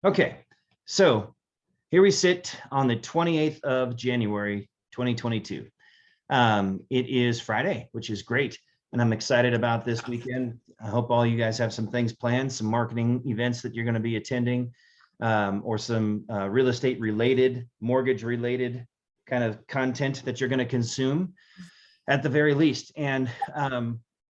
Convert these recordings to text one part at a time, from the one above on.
Okay, so here we sit on the 28th of January, 2022. It is Friday, which is great. And I'm excited about this weekend. I hope all you guys have some things planned, some marketing events that you're going to be attending, or some real estate related, mortgage related kind of content that you're going to consume at the very least. And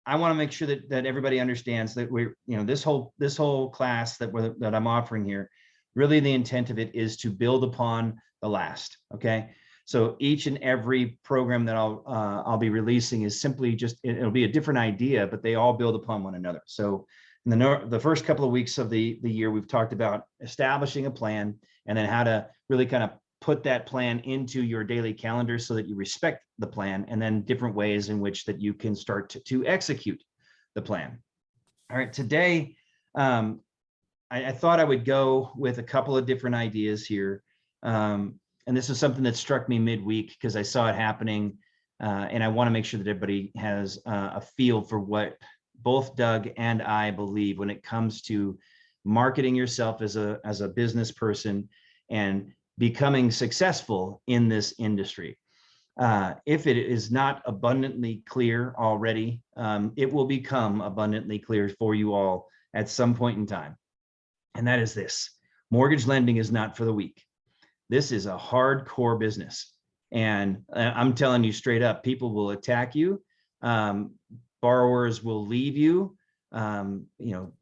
I want to make sure that everybody understands that we're, this whole class that I'm offering here, really the intent of it is to build upon the last. Okay. So each and every program that I'll be releasing is simply just, it'll be a different idea, but they all build upon one another. So in the first couple of weeks of the year, we've talked about establishing a plan and then how to really kind of put that plan into your daily calendar so that you respect the plan, and then different ways in which that you can start to execute the plan. All right, today, I thought I would go with a couple of different ideas here. And this is something that struck me midweek because I saw it happening. And I want to make sure that everybody has a feel for what both Doug and I believe when it comes to marketing yourself as a business person and becoming successful in this industry. If it is not abundantly clear already, it will become abundantly clear for you all at some point in time. And that is this: mortgage lending is not for the weak. This is a hardcore business. And I'm telling you straight up, people will attack you. Borrowers will leave you.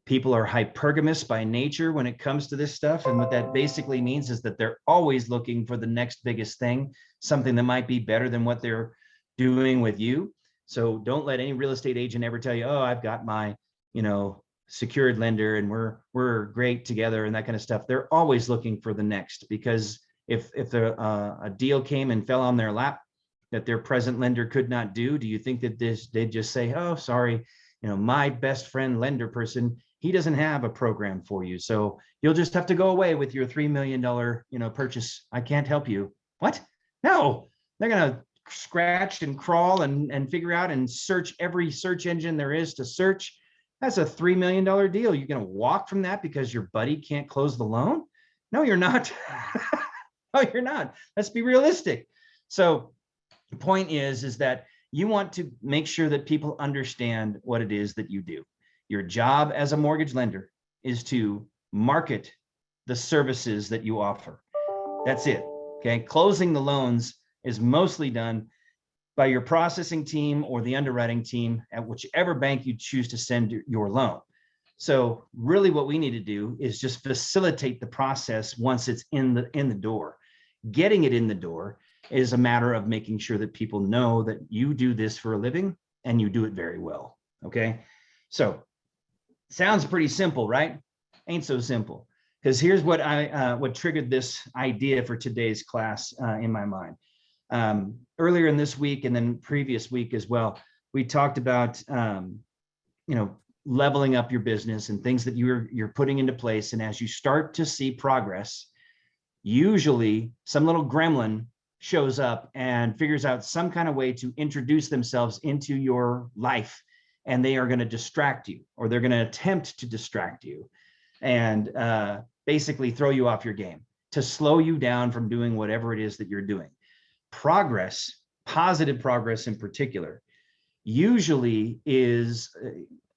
People are hypergamous by nature when it comes to this stuff. And what that basically means is that they're always looking for the next biggest thing, something that might be better than what they're doing with you. So don't let any real estate agent ever tell you, oh, I've got my, secured lender and we're great together and that kind of stuff. They're always looking for the next, because if a deal came and fell on their lap that their present lender could not do, do you think that they'd just say, oh, sorry, my best friend lender person, he doesn't have a program for you, so you'll just have to go away with your $3 million, purchase. I can't help you. What? No, they're gonna scratch and crawl and figure out and search every search engine there is to search. That's a $3 million deal. You're gonna walk from that because your buddy can't close the loan? No, you're not. No, you're not. Let's be realistic. So the point is that you want to make sure that people understand what it is that you do. Your job as a mortgage lender is to market the services that you offer. That's it. Okay. Closing the loans is mostly done by your processing team or the underwriting team at whichever bank you choose to send your loan. So really what we need to do is just facilitate the process once it's in the door. Getting it in the door is a matter of making sure that people know that you do this for a living and you do it very well. Okay. So sounds pretty simple, right? Ain't so simple. Because here's what what triggered this idea for today's class in my mind. Earlier in this week and then previous week as well, we talked about leveling up your business and things that you're putting into place. And as you start to see progress, usually some little gremlin shows up and figures out some kind of way to introduce themselves into your life, and they are going to distract you, or they're going to attempt to distract you and basically throw you off your game to slow you down from doing whatever it is that you're doing. Progress, positive progress in particular, usually is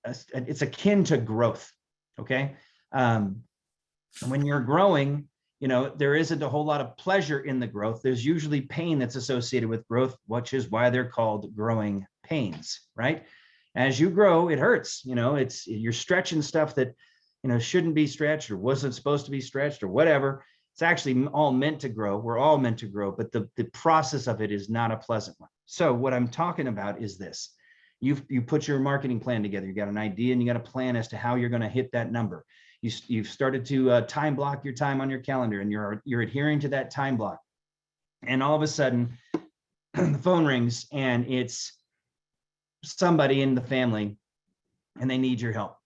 it's akin to growth. Okay. When you're growing, there isn't a whole lot of pleasure in the growth. There's usually pain that's associated with growth, which is why they're called growing pains, right? As you grow, it hurts. You're stretching stuff that, shouldn't be stretched or wasn't supposed to be stretched or whatever. It's actually all meant to grow. We're all meant to grow, but the process of it is not a pleasant one. So what I'm talking about is this. You put your marketing plan together. You got an idea and you got a plan as to how you're going to hit that number. You've started to time block your time on your calendar, and you're adhering to that time block. And all of a sudden, the phone rings, and it's somebody in the family, and they need your help,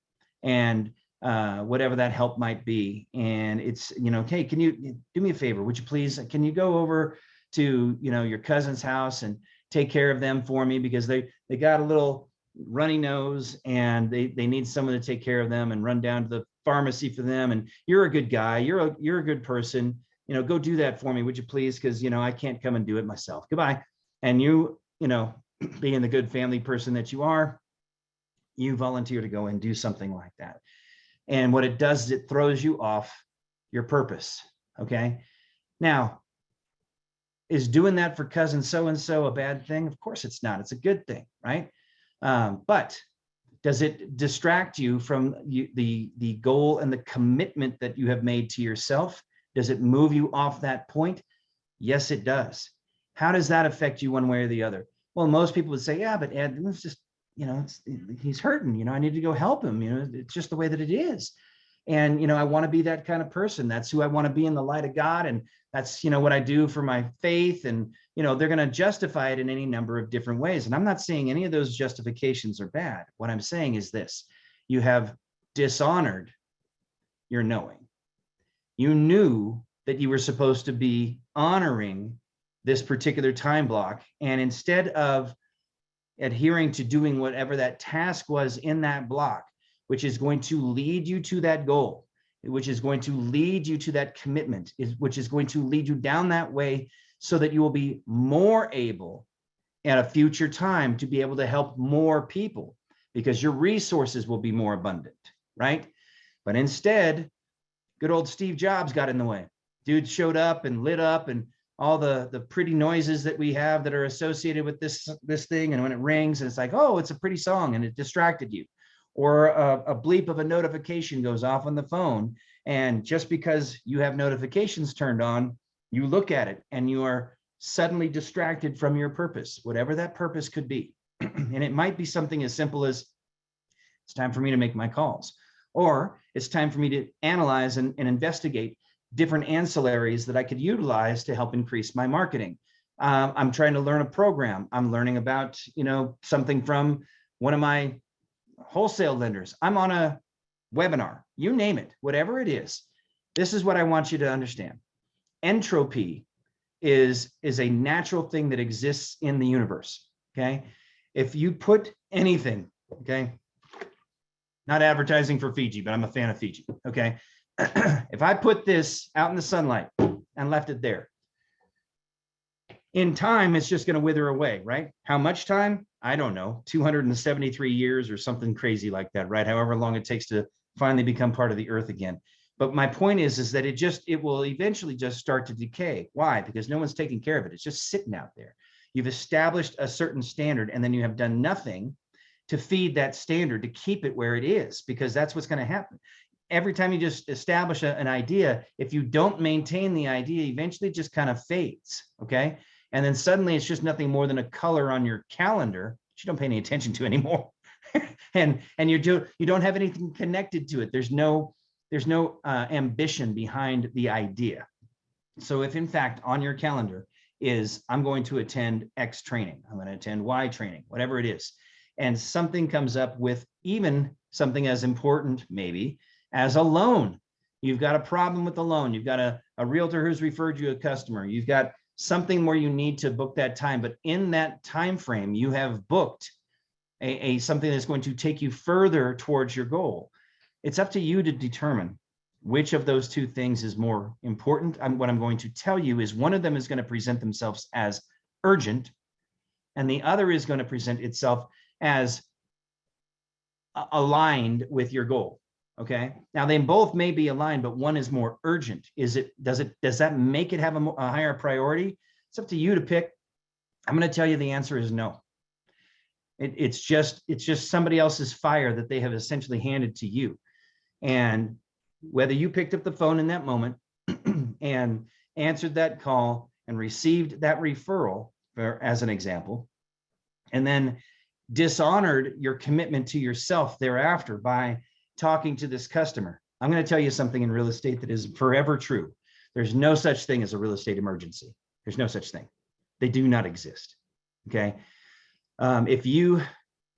and whatever that help might be. And it's hey, can you do me a favor? Would you please? Can you go over to your cousin's house and take care of them for me, because they got a little runny nose and they need someone to take care of them, and run down to pharmacy for them, and you're a good guy, you're a good person, go do that for me, would you please? Because I can't come and do it myself. Goodbye. And being the good family person that you are, you volunteer to go and do something like that. And what it does is it throws you off your purpose. Okay. Now, is doing that for cousin so-and-so a bad thing? Of course it's not. It's a good thing, right? But does it distract you from the goal and the commitment that you have made to yourself? Does it move you off that point? Yes, it does. How does that affect you one way or the other? Well, most people would say, yeah, but Ed, it's just, he's hurting, I need to go help him. It's just the way that it is. And, I want to be that kind of person. That's who I want to be in the light of God. And that's, what I do for my faith. And, they're going to justify it in any number of different ways. And I'm not saying any of those justifications are bad. What I'm saying is this: you have dishonored your knowing. You knew that you were supposed to be honoring this particular time block. And instead of adhering to doing whatever that task was in that block, which is going to lead you to that goal, which is going to lead you to that commitment, which is going to lead you down that way so that you will be more able at a future time to be able to help more people, because your resources will be more abundant, right? But instead, good old Steve Jobs got in the way. Dude showed up and lit up, and all the pretty noises that we have that are associated with this thing. And when it rings, and it's like, oh, it's a pretty song, and it distracted you. Or a bleep of a notification goes off on the phone. And just because you have notifications turned on, you look at it and you are suddenly distracted from your purpose, whatever that purpose could be. And it might be something as simple as, it's time for me to make my calls, or it's time for me to analyze and investigate different ancillaries that I could utilize to help increase my marketing. I'm trying to learn a program. I'm learning about, something from one of my wholesale lenders. I'm on a webinar, you name it, whatever it is. This is what I want you to understand. Entropy is a natural thing that exists in the universe. Okay. If you put anything, okay, not advertising for Fiji, but I'm a fan of Fiji. Okay. If I put this out in the sunlight and left it there, in time, it's just going to wither away, right? How much time? I don't know, 273 years or something crazy like that, right? However long it takes to finally become part of the earth again. But my point is that it will eventually just start to decay. Why? Because no one's taking care of it. It's just sitting out there. You've established a certain standard, and then you have done nothing to feed that standard, to keep it where it is, because that's what's going to happen. Every time you just establish an idea, if you don't maintain the idea, eventually it just kind of fades, okay? And then suddenly it's just nothing more than a color on your calendar that you don't pay any attention to anymore. and you don't have anything connected to it. There's no ambition behind the idea. So if in fact on your calendar is, I'm going to attend X training, I'm going to attend Y training, whatever it is, and something comes up with even something as important maybe as a loan. You've got a problem with the loan. You've got a realtor who's referred you a customer. You've got something where you need to book that time, but in that time frame, you have booked something that's going to take you further towards your goal. It's up to you to determine which of those two things is more important. What I'm going to tell you is one of them is going to present themselves as urgent, and the other is going to present itself as aligned with your goal. Okay. Now they both may be aligned, but one is more urgent. Does that make it have a higher priority? It's up to you to pick. I'm going to tell you the answer is no. It's just somebody else's fire that they have essentially handed to you. And whether you picked up the phone in that moment and answered that call and received that referral, as an example, and then dishonored your commitment to yourself thereafter by talking to this customer. I'm going to tell you something in real estate that is forever true. There's no such thing as a real estate emergency. There's no such thing. They do not exist. Okay. If you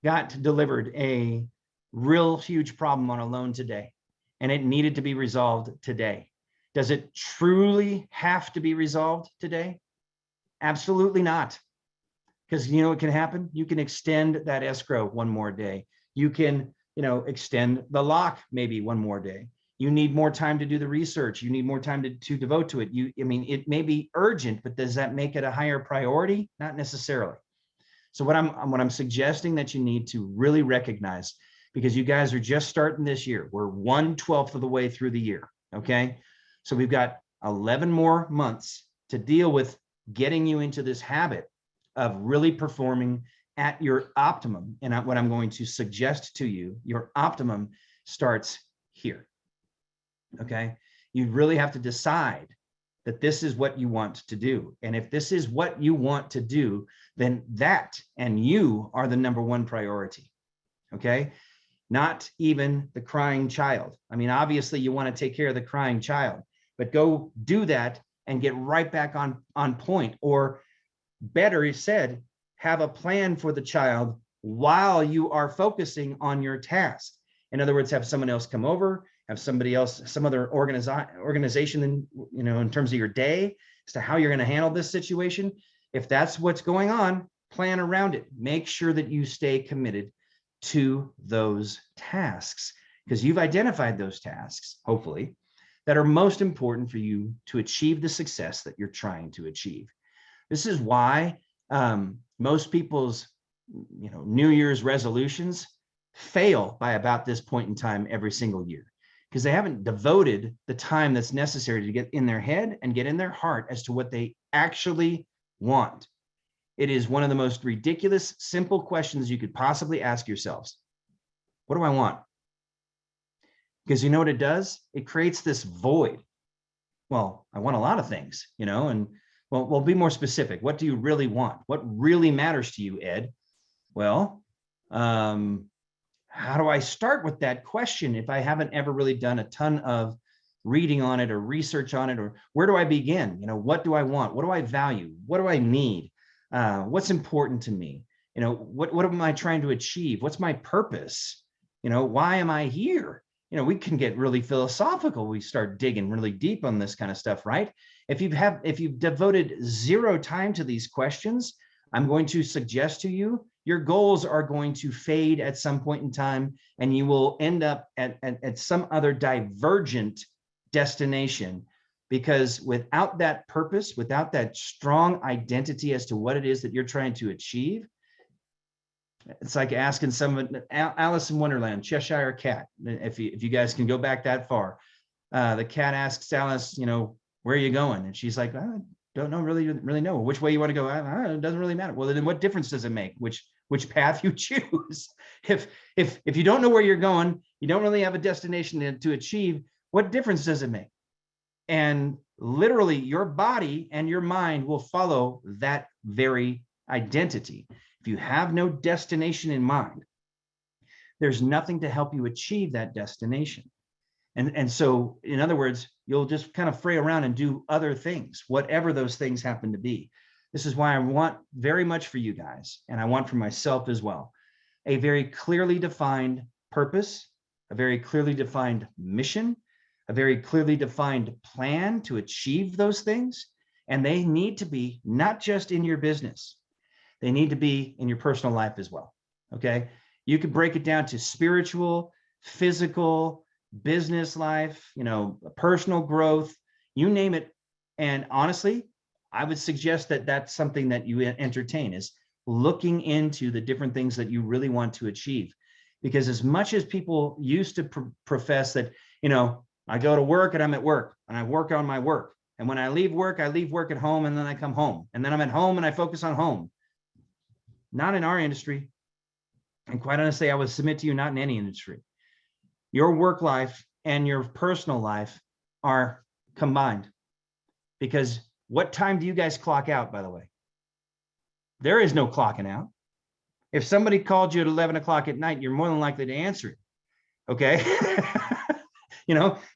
got delivered a real huge problem on a loan today and it needed to be resolved today, does it truly have to be resolved today? Absolutely not. Because you know what can happen? You can extend that escrow one more day. You can extend the lock maybe one more day. You need more time to do the research. You need more time to devote to it. I mean, it may be urgent, but does that make it a higher priority? Not necessarily. So what I'm suggesting that you need to really recognize, because you guys are just starting this year. We're 1/12 of the way through the year. Okay. So we've got 11 more months to deal with getting you into this habit of really performing at your optimum. And what I'm going to suggest to you, your optimum starts here. Okay. You really have to decide that this is what you want to do. And if this is what you want to do, then that and you are the number one priority. Okay. Not even the crying child. I mean, obviously you want to take care of the crying child, but go do that and get right back on point. Or better said, have a plan for the child while you are focusing on your task. In other words, have someone else come over, have somebody else, some other organization in terms of your day as to how you're going to handle this situation. If that's what's going on, plan around it. Make sure that you stay committed to those tasks, because you've identified those tasks, hopefully, that are most important for you to achieve the success that you're trying to achieve. This is why most people's New Year's resolutions fail by about this point in time every single year, because they haven't devoted the time that's necessary to get in their head and get in their heart as to what they actually want. It is one of the most ridiculous, simple questions you could possibly ask yourselves. What do I want? Because you know what it does? It creates this void. Well, I want a lot of things, and we'll be more specific. What do you really want? What really matters to you, Ed? Well, how do I start with that question if I haven't ever really done a ton of reading on it or research on it? Or where do I begin? What do I want? What do I value? What do I need? What's important to me? What am I trying to achieve? What's my purpose? Why am I here? We can get really philosophical. We start digging really deep on this kind of stuff, right? If you've devoted zero time to these questions, I'm going to suggest to you, your goals are going to fade at some point in time, and you will end up at some other divergent destination. Because without that purpose, without that strong identity as to what it is that you're trying to achieve, it's like asking someone, Alice in Wonderland, Cheshire Cat, if you guys can go back that far. The cat asks Alice, where are you going? And she's like, I don't know, really know. Which way you want to go? It doesn't really matter. Well, then what difference does it make which path you choose? If you don't know where you're going, you don't really have a destination to achieve, what difference does it make? And literally your body and your mind will follow that very identity. If you have no destination in mind, there's nothing to help you achieve that destination. And so, in other words, you'll just kind of fray around and do other things, whatever those things happen to be. This is why I want very much for you guys, and I want for myself as well, a very clearly defined purpose, a very clearly defined mission, a very clearly defined plan to achieve those things. And they need to be not just in your business, they need to be in your personal life as well. Okay. You could break it down to spiritual, physical, business life, personal growth, you name it. And honestly, I would suggest that that's something that you entertain, is looking into the different things that you really want to achieve. Because as much as people used to profess that, I go to work and I'm at work and I work on my work. And when I leave work at home, and then I come home, and then I'm at home and I focus on home. Not in our industry. And quite honestly, I would submit to you, not in any industry. Your work life and your personal life are combined. Because what time do you guys clock out, by the way? There is no clocking out. If somebody called you at 11 o'clock at night, you're more than likely to answer it. Okay.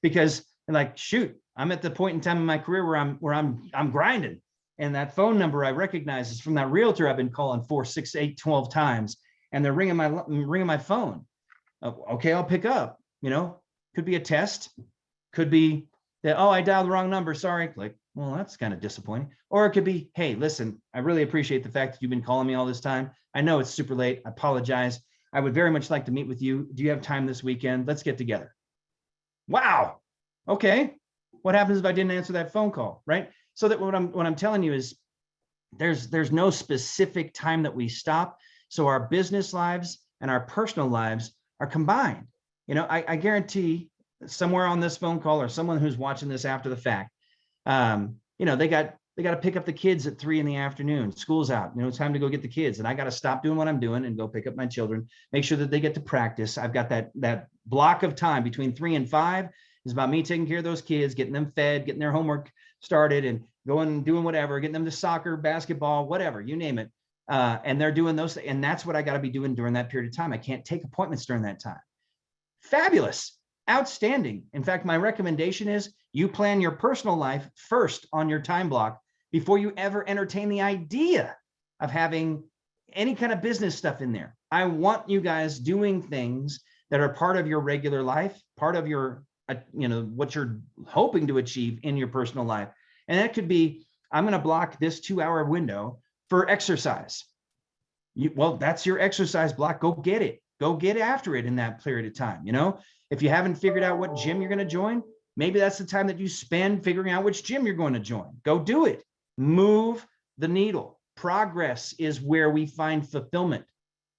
Because like, shoot, I'm at the point in time in my career where I'm grinding. And that phone number I recognize is from that realtor I've been calling 4, 6, 8, 12 times. And they're ringing my phone. Okay, I'll pick up. Could be a test. Could be that, I dialed the wrong number. Sorry. Like, well, that's kind of disappointing. Or it could be, hey, listen, I really appreciate the fact that you've been calling me all this time. I know it's super late. I apologize. I would very much like to meet with you. Do you have time this weekend? Let's get together. Wow. Okay. What happens if I didn't answer that phone call? Right. So that what I'm telling you is there's no specific time that we stop. So our business lives and our personal lives are combined. I guarantee somewhere on this phone call or someone who's watching this after the fact, they got to pick up the kids at 3 p.m. School's out. It's time to go get the kids, and I got to stop doing what I'm doing and go pick up my children. Make sure that they get to practice. I've got that block of time between 3 and 5 is about me taking care of those kids, getting them fed, getting their homework started, and going and doing whatever, getting them to soccer, basketball, whatever, you name it. And they're doing those, and that's what I got to be doing during that period of time. I can't take appointments during that time. Fabulous. Outstanding. In fact, my recommendation is you plan your personal life first on your time block before you ever entertain the idea of having any kind of business stuff in there. I want you guys doing things that are part of your regular life, part of your, what you're hoping to achieve in your personal life. And that could be, I'm going to block this 2-hour window for exercise. Well, that's your exercise block. Go get it. Go get after it in that period of time. If you haven't figured out what gym you're going to join, maybe that's the time that you spend figuring out which gym you're going to join. Go do it. Move the needle. Progress is where we find fulfillment,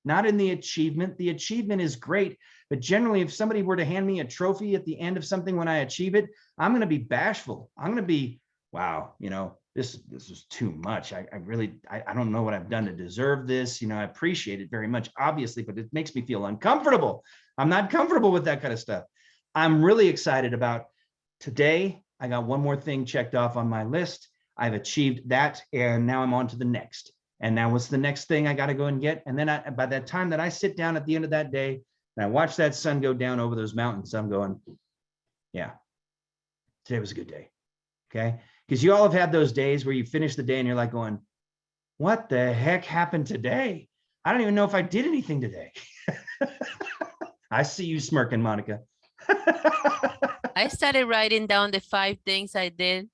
not in the achievement. The achievement is great, but generally, if somebody were to hand me a trophy at the end of something when I achieve it, I'm going to be bashful. I'm going to be, wow, this is too much. I don't know what I've done to deserve this. I appreciate it very much, obviously, but it makes me feel uncomfortable. I'm not comfortable with that kind of stuff. I'm really excited about today. I got one more thing checked off on my list. I've achieved that, and now I'm on to the next. And now what's the next thing I got to go and get? And then by that time that I sit down at the end of that day and I watch that sun go down over those mountains, I'm going, yeah, today was a good day. Okay. Because you all have had those days where you finish the day and you're like going, what the heck happened today? I don't even know if I did anything today. I see you smirking, Monica. I started writing down the 5 things I did.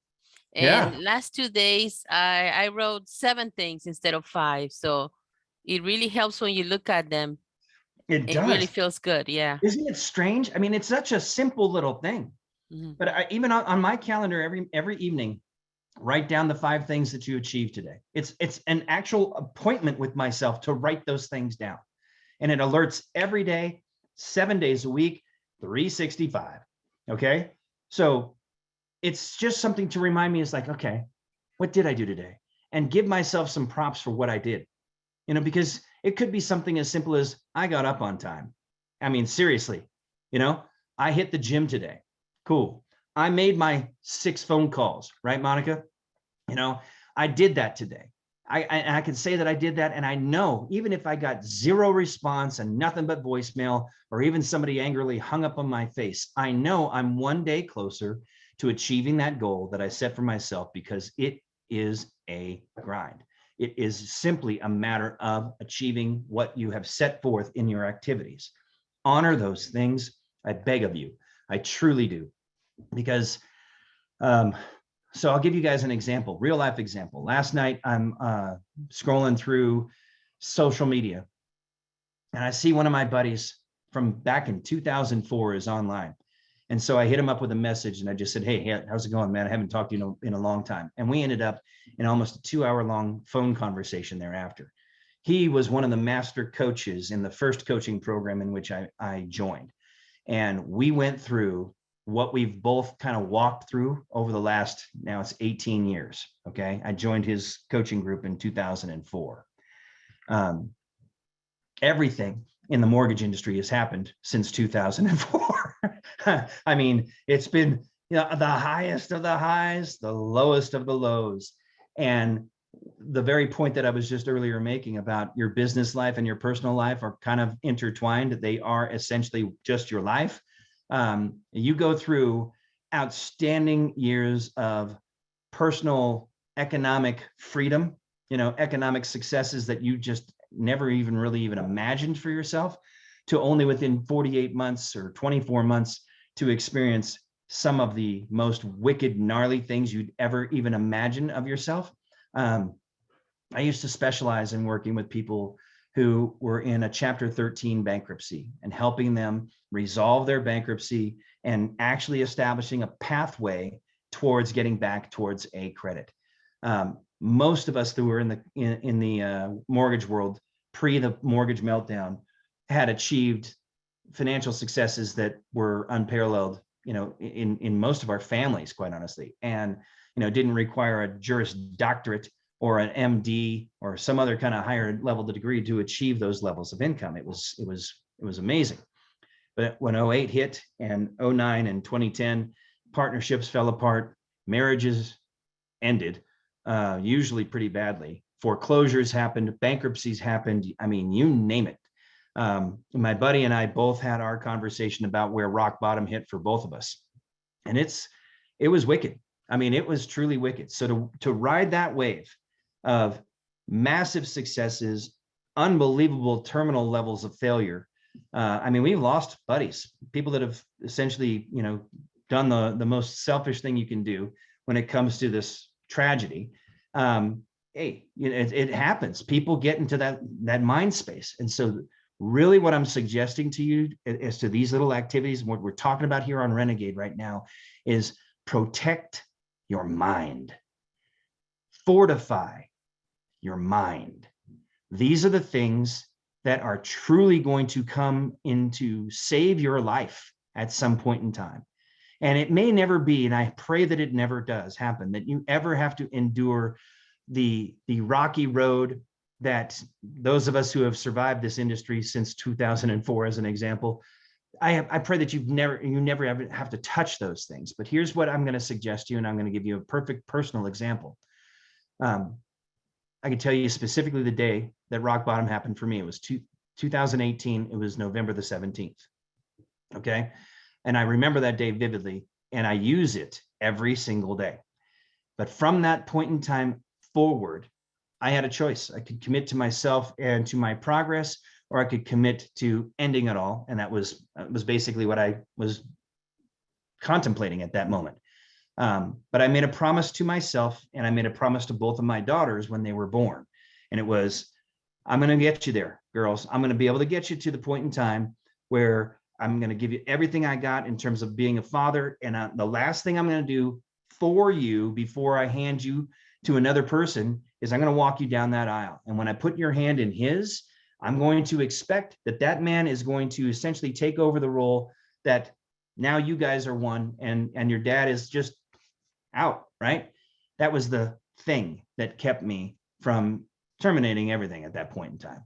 And last 2 days, I wrote 7 things instead of 5. So it really helps when you look at them. It does. It really feels good. Yeah. Isn't it strange? I mean, it's such a simple little thing. Mm-hmm. But even on my calendar, every evening, write down the 5 things that you achieved today. It's an actual appointment with myself to write those things down. And it alerts every day, 7 days a week, 365. Okay. So it's just something to remind me. It's like, okay, what did I do today? And give myself some props for what I did, because it could be something as simple as I got up on time. I mean, seriously, I hit the gym today. Cool. I made my 6 phone calls, right, Monica? I did that today. I can say that I did that. And I know even if I got 0 response and nothing but voicemail, or even somebody angrily hung up on my face, I know I'm one day closer to achieving that goal that I set for myself, because it is a grind. It is simply a matter of achieving what you have set forth in your activities. Honor those things. I beg of you. I truly do. Because, so I'll give you guys an example, real life example. Last night, I'm scrolling through social media, and I see one of my buddies from back in 2004 is online. And so I hit him up with a message, and I just said, hey, how's it going, man? I haven't talked to you in a long time. And we ended up in almost a 2-hour-long phone conversation thereafter. He was one of the master coaches in the first coaching program in which I joined. And we went through what we've both kind of walked through over the last, now it's 18 years. Okay. I joined his coaching group in 2004. Everything in the mortgage industry has happened since 2004. I mean, it's been, the highest of the highs, the lowest of the lows. And the very point that I was just earlier making about your business life and your personal life are kind of intertwined. They are essentially just your life. You go through outstanding years of personal economic freedom, economic successes that you just never even imagined for yourself, to only within 48 months or 24 months to experience some of the most wicked, gnarly things you'd ever even imagine of yourself. I used to specialize in working with people who were in a Chapter 13 bankruptcy and helping them resolve their bankruptcy and actually establishing a pathway towards getting back towards a credit. Most of us that were in the mortgage world pre the mortgage meltdown had achieved financial successes that were unparalleled, in most of our families, quite honestly, and didn't require a Juris Doctorate or an MD or some other kind of higher level degree to achieve those levels of income. It was amazing. But when 08 hit and 09 and 2010, partnerships fell apart, marriages ended, usually pretty badly. Foreclosures happened, bankruptcies happened. I mean, you name it. My buddy and I both had our conversation about where rock bottom hit for both of us. And it was wicked. I mean, it was truly wicked. So to ride that wave of massive successes, unbelievable terminal levels of failure. I mean, we've lost buddies, people that have essentially, done the most selfish thing you can do when it comes to this tragedy. Hey, it happens. People get into that mind space. And so really what I'm suggesting to you as to these little activities, what we're talking about here on Renegade right now, is protect your mind. Fortify your mind. These are the things that are truly going to come in to save your life at some point in time. And it may never be, and I pray that it never does happen, that you ever have to endure the rocky road that those of us who have survived this industry since 2004, as an example, I pray that you never ever have to touch those things. But here's what I'm going to suggest to you, and I'm going to give you a perfect personal example. I can tell you specifically the day that rock bottom happened for me. It was 2018. It was November the 17th. Okay. And I remember that day vividly, and I use it every single day. But from that point in time forward, I had a choice. I could commit to myself and to my progress, or I could commit to ending it all. And that was basically what I was contemplating at that moment. But I made a promise to myself, and I made a promise to both of my daughters when they were born. And it was, I'm going to get you there, girls. I'm going to be able to get you to the point in time where I'm going to give you everything I got in terms of being a father. And the last thing I'm going to do for you before I hand you to another person is I'm going to walk you down that aisle. And when I put your hand in his, I'm going to expect that man is going to essentially take over the role that now you guys are one, and your dad is just out, right? That was the thing that kept me from terminating everything at that point in time.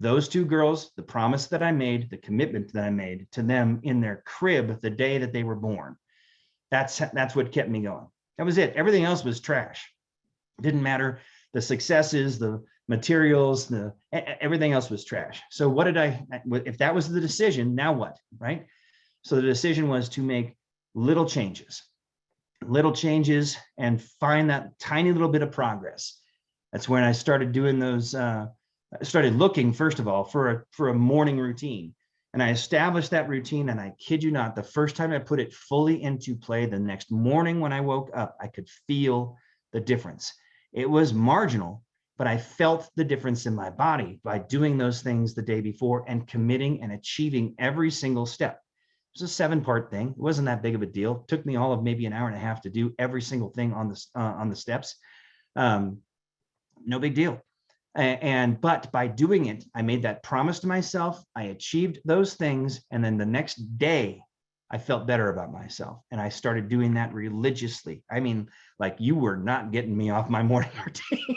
Those two girls, the promise that I made, the commitment that I made to them in their crib the day that they were born, that's what kept me going. That was it. Everything else was trash. It didn't matter. The successes, the materials, everything else was trash. So what if that was the decision, now what, right? So the decision was to make little changes and find that tiny little bit of progress. That's when I started doing those, I started looking, first of all, for a morning routine. And I established that routine, and I kid you not, the first time I put it fully into play, the next morning when I woke up, I could feel the difference. It was marginal, but I felt the difference in my body by doing those things the day before and committing and achieving every single step. It was a 7-part thing. It wasn't that big of a deal. It took me all of maybe an hour and a half to do every single thing on the steps. No big deal. But by doing it, I made that promise to myself. I achieved those things. And then the next day, I felt better about myself. And I started doing that religiously. I mean, like, you were not getting me off my morning routine.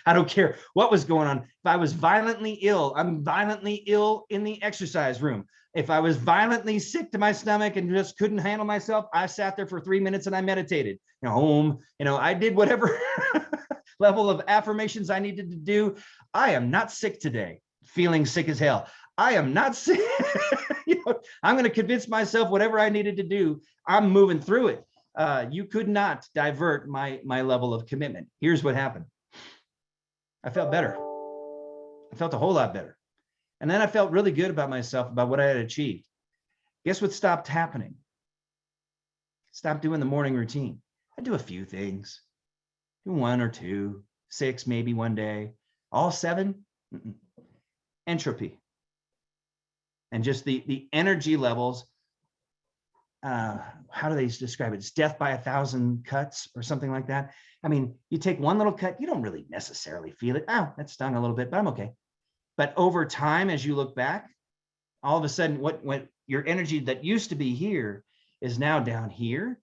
I don't care what was going on. If I was violently ill, I'm violently ill in the exercise room. If I was violently sick to my stomach and just couldn't handle myself, I sat there for 3 minutes and I meditated. I did whatever level of affirmations I needed to do. I am not sick today, feeling sick as hell. I am not sick. I'm going to convince myself whatever I needed to do, I'm moving through it. You could not divert my level of commitment. Here's what happened. I felt better. I felt a whole lot better. And then I felt really good about myself, about what I had achieved. Guess what stopped happening? Stopped doing the morning routine. I do a few things. Do 1 or 2, 6 maybe one day. All 7? entropy. And just the energy levels, how do they describe it? It's death by 1,000 cuts or something like that. I mean, you take one little cut, you don't really necessarily feel it. Oh, that stung a little bit, but I'm okay. But over time, as you look back, all of a sudden, what your energy that used to be here is now down here.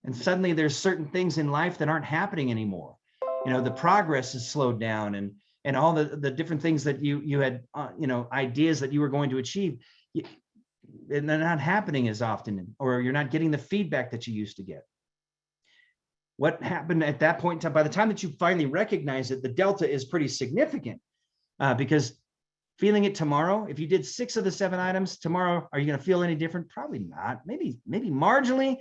And suddenly there's certain things in life that aren't happening anymore. You know, the progress is slowed down, and all the different things that you had, you know, ideas that you were going to achieve, and they're not happening as often, or you're not getting the feedback that you used to get. What happened at that point in time, by the time that you finally recognize it, the delta is pretty significant, because feeling it tomorrow, if you did 6 of the 7 items tomorrow, are you going to feel any different? Probably not. Maybe marginally,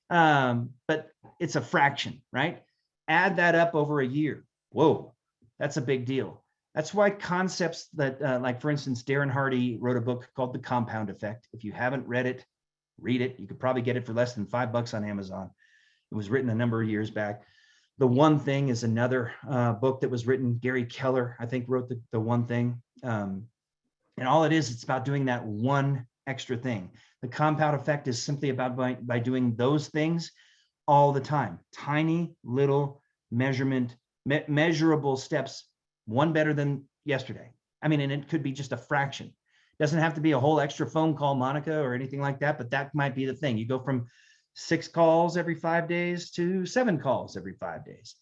but it's a fraction, right? Add that up over a year. Whoa, that's a big deal. That's why concepts that, like for instance, Darren Hardy wrote a book called The Compound Effect. If you haven't read it, read it. You could probably get it for less than $5 on Amazon. It was written a number of years back. The One Thing is another book that was written. Gary Keller, I think, wrote the One Thing. And all it is, it's about doing that one extra thing. The compound effect is simply about by doing those things all the time. Tiny little measurable steps, one better than yesterday. I mean, and it could be just a fraction. Doesn't have to be a whole extra phone call, Monica, or anything like that, but that might be the thing. You go from 6 calls every 5 days to 7 calls every 5 days.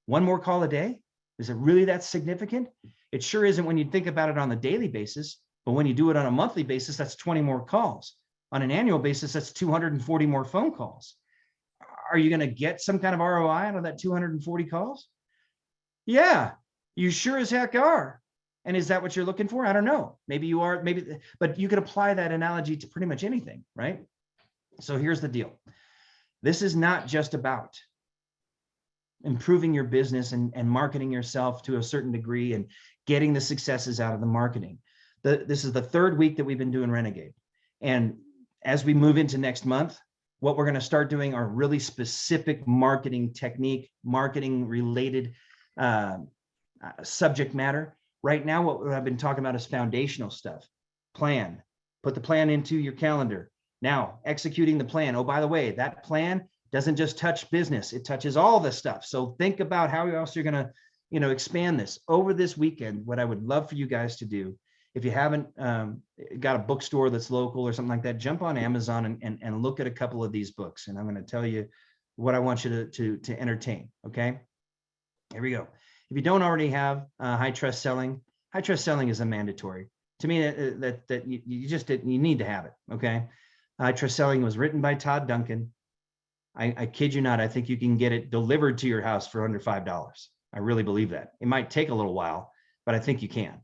One more call a day? Is it really that significant? It sure isn't when you think about it on a daily basis, but when you do it on a monthly basis, that's 20 more calls. On an annual basis, that's 240 more phone calls. Are you going to get some kind of ROI out of that 240 calls? Yeah, you sure as heck are. And is that what you're looking for? I don't know. Maybe you are, maybe, but you could apply that analogy to pretty much anything, right? So here's the deal. This is not just about improving your business and marketing yourself to a certain degree and getting the successes out of the marketing. This is the 3rd week that we've been doing Renegade. And as we move into next month, what we're going to start doing are really specific marketing technique, marketing related subject matter. Right now, what I've been talking about is foundational stuff. Plan, put the plan into your calendar. Now, executing the plan. Oh, by the way, that plan doesn't just touch business, it touches all the stuff. So think about how else you're going to, expand this over this weekend. What I would love for you guys to do, if you haven't got a bookstore that's local or something like that, jump on Amazon and look at a couple of these books. And I'm going to tell you what I want you to entertain. Okay, here we go. If you don't already have high trust selling is a mandatory. To me, that you need to have it. Okay, high trust selling was written by Todd Duncan. I kid you not. I think you can get it delivered to your house for under $5. I really believe that. It might take a little while, but I think you can.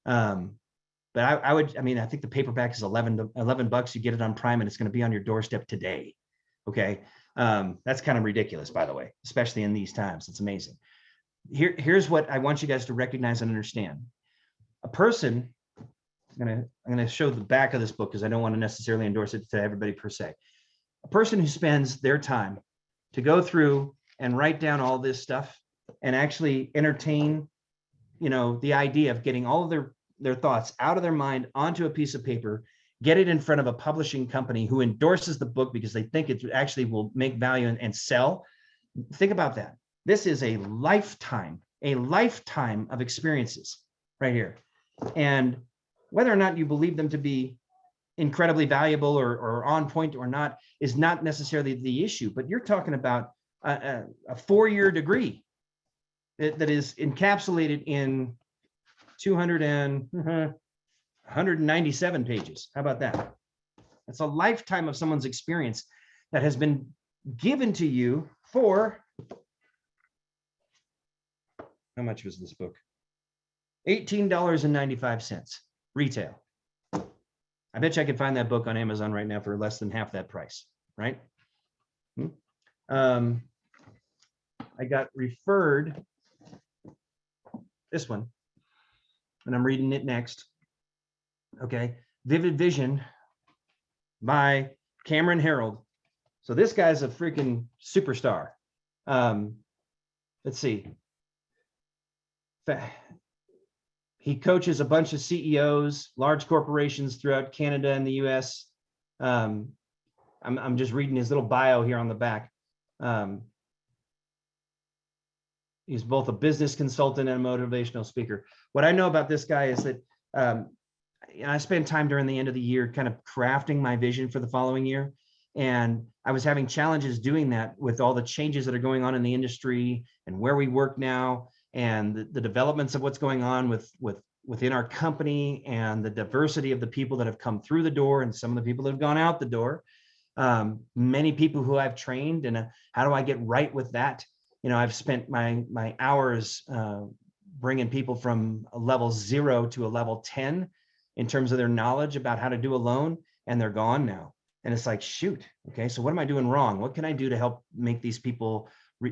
But I think the paperback is $11. You get it on Prime and it's going to be on your doorstep today. Okay. That's kind of ridiculous, by the way, especially in these times. It's amazing. Here's what I want you guys to recognize and understand. A person, I'm going to show the back of this book because I don't want to necessarily endorse it to everybody per se. A person who spends their time to go through and write down all this stuff and actually entertain, the idea of getting all of their thoughts out of their mind onto a piece of paper, get it in front of a publishing company who endorses the book because they think it actually will make value and sell. Think about that. This is a lifetime of experiences right here. And whether or not you believe them to be incredibly valuable or on point or not is not necessarily the issue, but you're talking about a 4-year degree that is encapsulated in 197 pages. How about that? That's a lifetime of someone's experience that has been given to you for, how much was this book? $18.95 retail. I bet you I could find that book on Amazon right now for less than half that price, right? I got referred this one, and I'm reading it next. Okay, Vivid Vision by Cameron Herold. So this guy's a freaking superstar. Let's see. He coaches a bunch of CEOs, large corporations throughout Canada and the US. I'm just reading his little bio here on the back. He's both a business consultant and a motivational speaker. What I know about this guy is that I spent time during the end of the year kind of crafting my vision for the following year. And I was having challenges doing that with all the changes that are going on in the industry and where we work now, and the developments of what's going on within our company, and the diversity of the people that have come through the door and some of the people that have gone out the door. Many people who I've trained, and how do I get right with that? You know, I've spent my hours bringing people from a level 0 to a level 10 in terms of their knowledge about how to do a loan, and they're gone now. And it's like, shoot, okay, so what am I doing wrong? What can I do to help make these people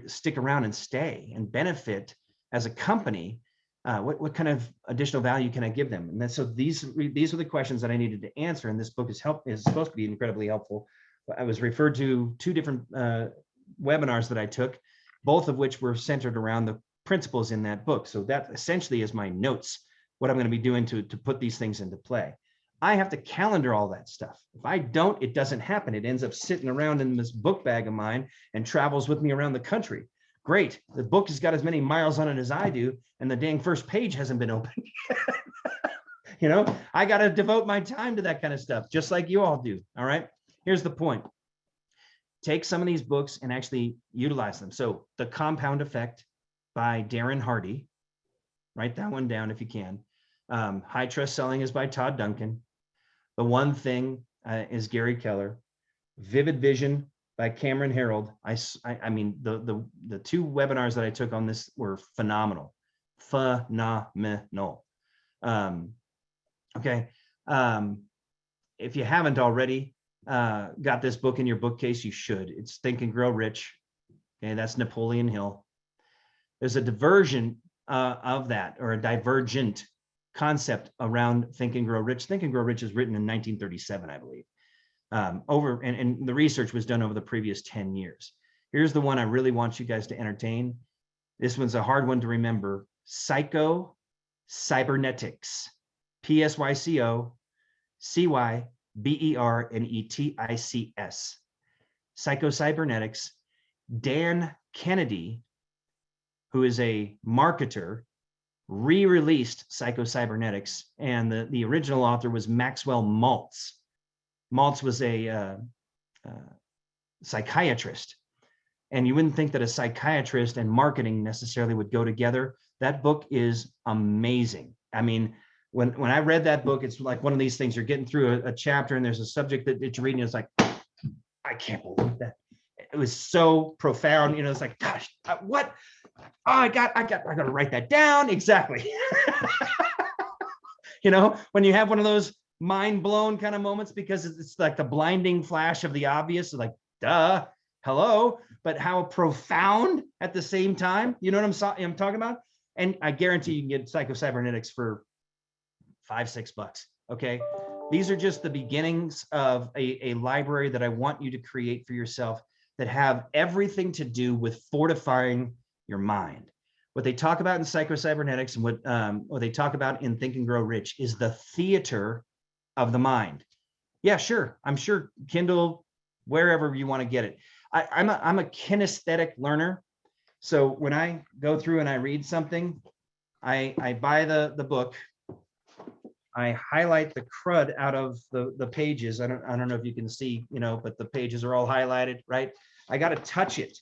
stick around and stay and benefit as a company? What kind of additional value can I give them? And then, so these are the questions that I needed to answer, and this book is supposed to be incredibly helpful. I was referred to 2 different webinars that I took, both of which were centered around the principles in that book. So that essentially is my notes, what I'm going to be doing to put these things into play. I have to calendar all that stuff. If I don't, it doesn't happen. It ends up sitting around in this book bag of mine and travels with me around the country. Great. The book has got as many miles on it as I do, and the dang first page hasn't been opened yet. You know, I got to devote my time to that kind of stuff, just like you all do. All right. Here's the point. Take some of these books and actually utilize them. So The Compound Effect by Darren Hardy. Write that one down if you can. High Trust Selling is by Todd Duncan. The One Thing is Gary Keller. Vivid Vision by Cameron Herold. I mean, the 2 webinars that I took on this were phenomenal. Phenomenal. Okay. If you haven't already got this book in your bookcase, you should. It's Think and Grow Rich. Okay, that's Napoleon Hill. There's a diversion of that, or a divergent concept around Think and Grow Rich. Think and Grow Rich is written in 1937, I believe. And the research was done over the previous 10 years. Here's the one I really want you guys to entertain. This one's a hard one to remember. Psycho-Cybernetics. Psycho-Cybernetics. Psycho-Cybernetics. Dan Kennedy, who is a marketer, re-released Psycho-Cybernetics, and the original author was Maxwell Maltz. Maltz was a psychiatrist, and you wouldn't think that a psychiatrist and marketing necessarily would go together. That book is amazing. I mean, when I read that book, it's like one of these things, you're getting through a chapter and there's a subject that you're reading, it's like, I can't believe that. It was so profound. You know, it's like, gosh, what? Oh, I got to write that down. Exactly. You know, when you have one of those mind blown kind of moments, because it's like the blinding flash of the obvious, like, duh, hello, but how profound at the same time. You know what I'm talking about? And I guarantee you can get Psycho-Cybernetics for $5-6. Okay. These are just the beginnings of a library that I want you to create for yourself, that have everything to do with fortifying your mind. What they talk about in Psycho-Cybernetics and what they talk about in Think and Grow Rich is the theater of the mind. Yeah, sure. I'm sure Kindle, wherever you want to get it. I'm a kinesthetic learner. So when I go through and I read something, I buy the book. I highlight the crud out of the pages. I don't know if you can see, you know, but the pages are all highlighted, right? I got to touch it.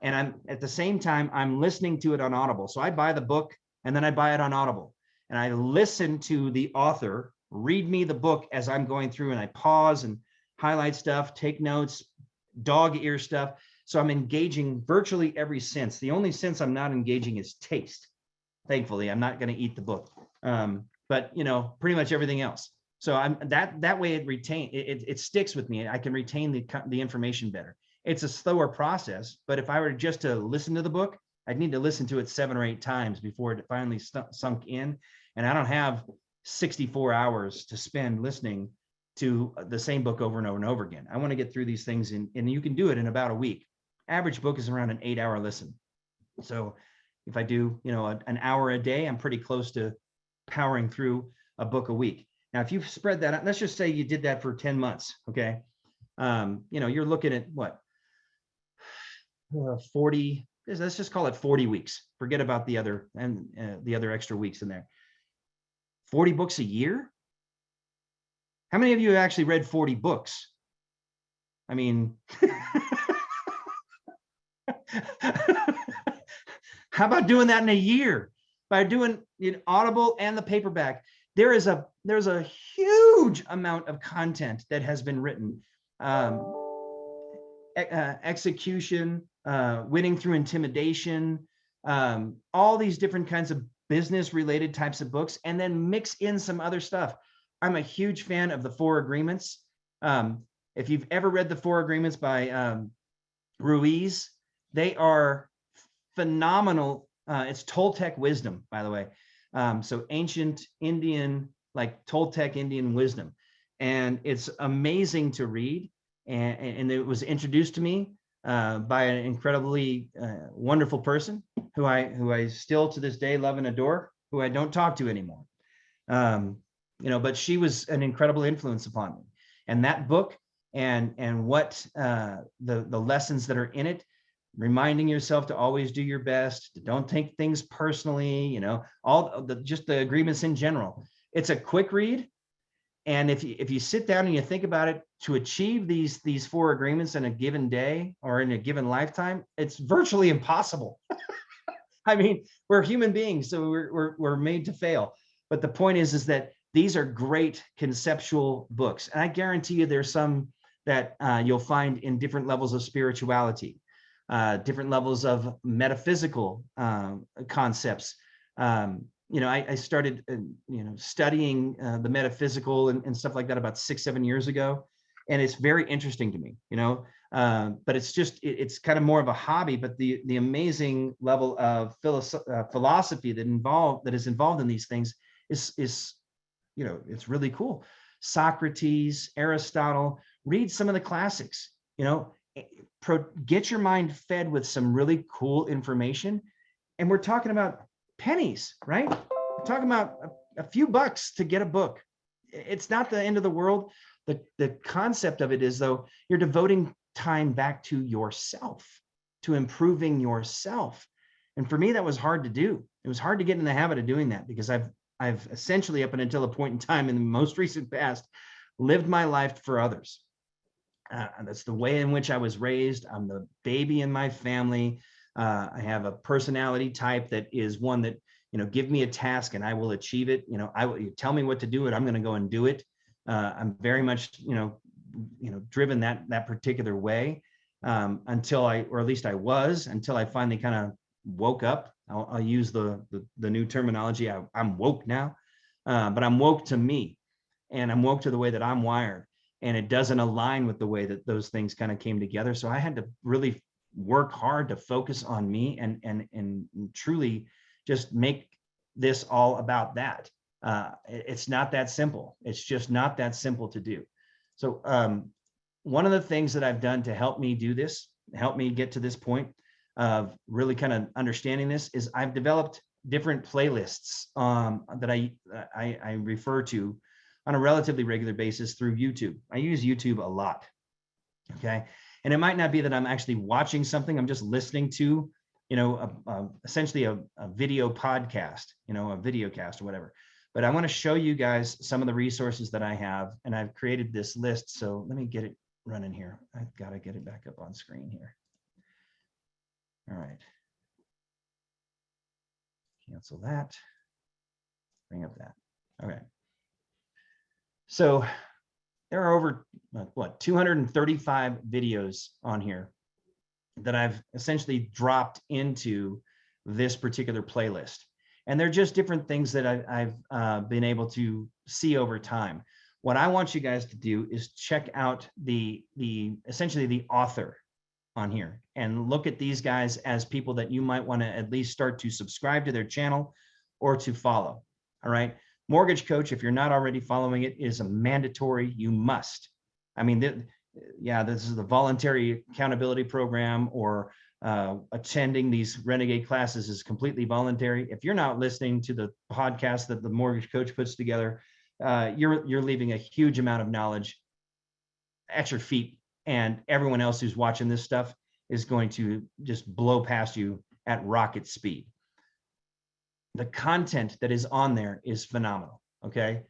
And I'm at the same time, I'm listening to it on Audible. So I buy the book and then I buy it on Audible, and I listen to the author read me the book as I'm going through, and I pause and highlight stuff, take notes, dog ear stuff. So I'm engaging virtually every sense. The only sense I'm not engaging is taste. Thankfully, I'm not going to eat the book. But you know, pretty much everything else. So I'm that way it sticks with me. I can retain the information better. It's a slower process, but if I were just to listen to the book, I'd need to listen to it 7 or 8 times before it finally sunk in. And I don't have 64 hours to spend listening to the same book over and over and over again. I want to get through these things and you can do it in about a week. Average book is around an 8-hour listen. So if I do, you know, an hour a day, I'm pretty close to powering through a book a week. Now, if you spread that out, let's just say you did that for 10 months. Okay. You know, you're looking at what, 40, let's just call it 40 weeks. Forget about the other the other extra weeks in there. 40 books a year. How many of you have actually read 40 books? I mean, how about doing that in a year? By doing Audible and the paperback, there's a huge amount of content that has been written. Execution, winning through intimidation, all these different kinds of business related types of books, and then mix in some other stuff. I'm a huge fan of the 4 Agreements. If you've ever read the 4 Agreements by Ruiz, they are phenomenal. It's Toltec wisdom, by the way. So ancient Indian, like Toltec Indian wisdom. And it's amazing to read. And it was introduced to me by an incredibly wonderful person who I still to this day love and adore, who I don't talk to anymore. You know, but she was an incredible influence upon me. And that book and what the lessons that are in it, reminding yourself to always do your best, to don't take things personally, you know, all just the agreements in general. It's a quick read. And if you sit down and you think about it, to achieve these 4 agreements in a given day or in a given lifetime, it's virtually impossible. I mean, we're human beings, so we're made to fail. But the point is that these are great conceptual books. And I guarantee you there's some that you'll find in different levels of spirituality, different levels of metaphysical concepts. You know, I started, studying the metaphysical and stuff like that about 6-7 years ago. And it's very interesting to me, but it's just, it's kind of more of a hobby, but the amazing level of philosophy that is involved in these things is, it's really cool. Socrates, Aristotle, read some of the classics, get your mind fed with some really cool information. And we're talking about pennies, right? We're talking about a few bucks to get a book. It's not the end of the world. The concept of it is, though, you're devoting time back to yourself, to improving yourself. And for me, that was hard to do. It was hard to get in the habit of doing that because I've essentially, up until a point in time in the most recent past, lived my life for others. That's the way in which I was raised. I'm the baby in my family. I have a personality type that is one that, give me a task and I will achieve it. You tell me what to do, and I'm going to go and do it. I'm very much, driven that particular way until until I finally kind of woke up. I'll use the new terminology. I'm woke now, but I'm woke to me, and I'm woke to the way that I'm wired, and it doesn't align with the way that those things kind of came together. So I had to really work hard to focus on me and truly just make this all about that. It's not that simple. It's just not that simple to do. So one of the things that I've done to help me do this, help me get to this point of really kind of understanding this, is I've developed different playlists that I refer to on a relatively regular basis through YouTube. I use YouTube a lot. Okay. And it might not be that I'm actually watching something. I'm just listening to, essentially a video podcast, a video cast or whatever. But I want to show you guys some of the resources that I have, and I've created this list. So let me get it running here. I've got to get it back up on screen here. All right. Cancel that. Bring up that. Okay. So there are over 235 videos on here that I've essentially dropped into this particular playlist. And they're just different things that I've been able to see over time. What I want you guys to do is check out essentially the author on here and look at these guys as people that you might want to at least start to subscribe to their channel or to follow. All right. Mortgage Coach, if you're not already following it, is a mandatory. You must. I mean, yeah, this is the voluntary accountability program, or attending these Renegade classes is completely voluntary. If you're not listening to the podcast that the mortgage coach puts together, you're leaving a huge amount of knowledge at your feet, and everyone else who's watching this stuff is going to just blow past you at rocket speed. The content that is on there is phenomenal. Okay.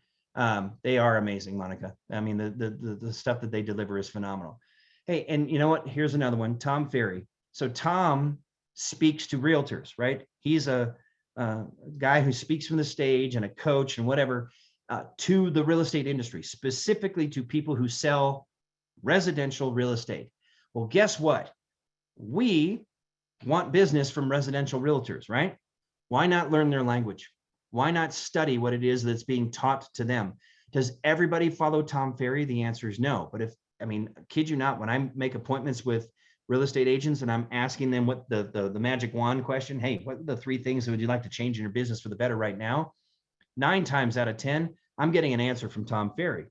They are amazing, Monica. I mean, the stuff that they deliver is phenomenal. Hey, and you know what? Here's another one, Tom Ferry. So Tom speaks to realtors, right? He's a guy who speaks from the stage, and a coach and whatever, to the real estate industry, specifically to people who sell residential real estate. Well, guess what? We want business from residential realtors, right? Why not learn their language? Why not study what it is that's being taught to them? Does everybody follow Tom Ferry? The answer is no. But I mean, kid you not, when I make appointments with real estate agents and I'm asking them what the magic wand question, hey, what are the 3 things that would you like to change in your business for the better right now? 9 times out of 10, I'm getting an answer from Tom Ferry,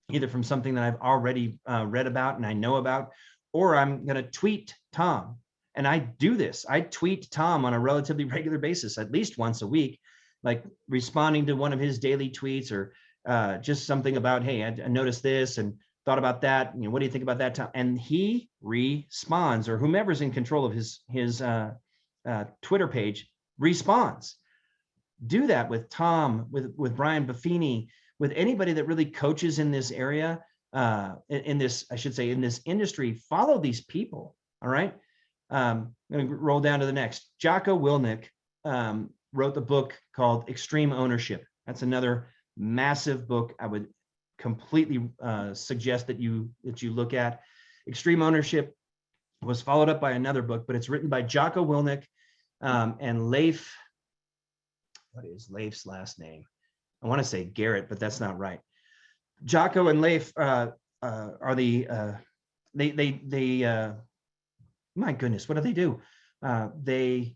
either from something that I've already read about and I know about, or I'm going to tweet Tom. And I do this. I tweet Tom on a relatively regular basis, at least once a week, like responding to one of his daily tweets, or just something about, hey, I noticed this and thought about that. You know, what do you think about that, Tom? And he responds, or whomever's in control of his Twitter page responds. Do that with Tom, with Brian Buffini, with anybody that really coaches in this area, in this, I should say, in this industry. Follow these people. All right. I'm going to roll down to the next. Jocko Willink wrote the book called Extreme Ownership. That's another massive book I would completely suggest that you look at. Extreme Ownership was followed up by another book, but it's written by Jocko Willink and Leif. What is Leif's last name? I want to say Garrett, but that's not right. Jocko and Leif are the my goodness, what do? They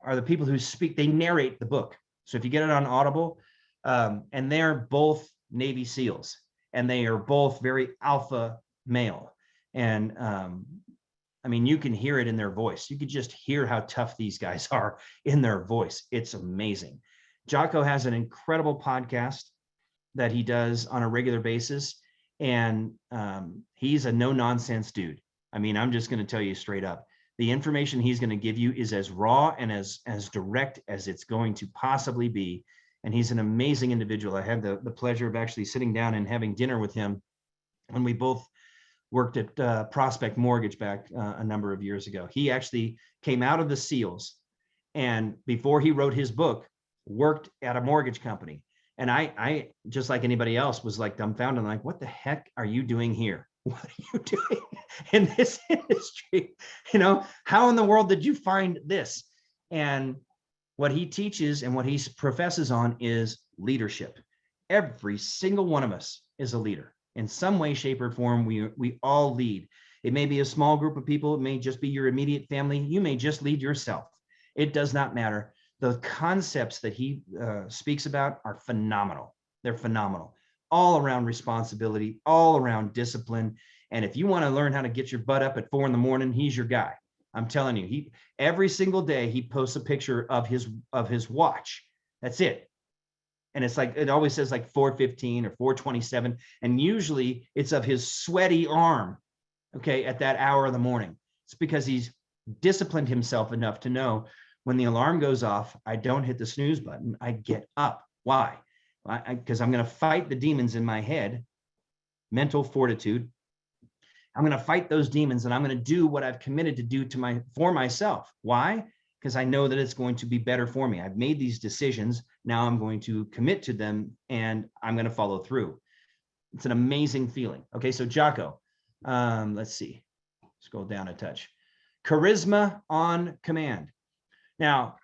are the people who speak, they narrate the book. So if you get it on Audible, and they're both Navy SEALs, and they are both very alpha male. And I mean, you can hear it in their voice. You could just hear how tough these guys are in their voice. It's amazing. Jocko has an incredible podcast that he does on a regular basis. And he's a no nonsense dude. I mean, I'm just going to tell you straight up, the information he's going to give you is as raw and as direct as it's going to possibly be. And he's an amazing individual. I had the pleasure of actually sitting down and having dinner with him when we both worked at Prospect Mortgage back a number of years ago. He actually came out of the SEALs, and before he wrote his book, worked at a mortgage company. And I just like anybody else, was like dumbfounded, like, what the heck are you doing here? What are you doing in this industry? You know, how in the world did you find this? And what he teaches and what he professes on is leadership. Every single one of us is a leader in some way, shape, or form. We all lead. It may be a small group of people. It may just be your immediate family. You may just lead yourself. It does not matter. The concepts that he speaks about are phenomenal. They're phenomenal. All around responsibility, all around discipline. And if you want to learn how to get your butt up at 4 a.m, he's your guy. I'm telling you, he every single day he posts a picture of his watch. That's it. And it's like, it always says like 4:15 or 4:27. And usually it's of his sweaty arm, okay, at that hour of the morning. It's because he's disciplined himself enough to know when the alarm goes off, I don't hit the snooze button, I get up. Why? Because I'm going to fight the demons in my head, mental fortitude. I'm going to fight those demons, and I'm going to do what I've committed to do for myself. Why? Because I know that it's going to be better for me. I've made these decisions. Now I'm going to commit to them, and I'm going to follow through. It's an amazing feeling. Okay, so Jocko, let's see. Scroll down a touch. Charisma on command. Now,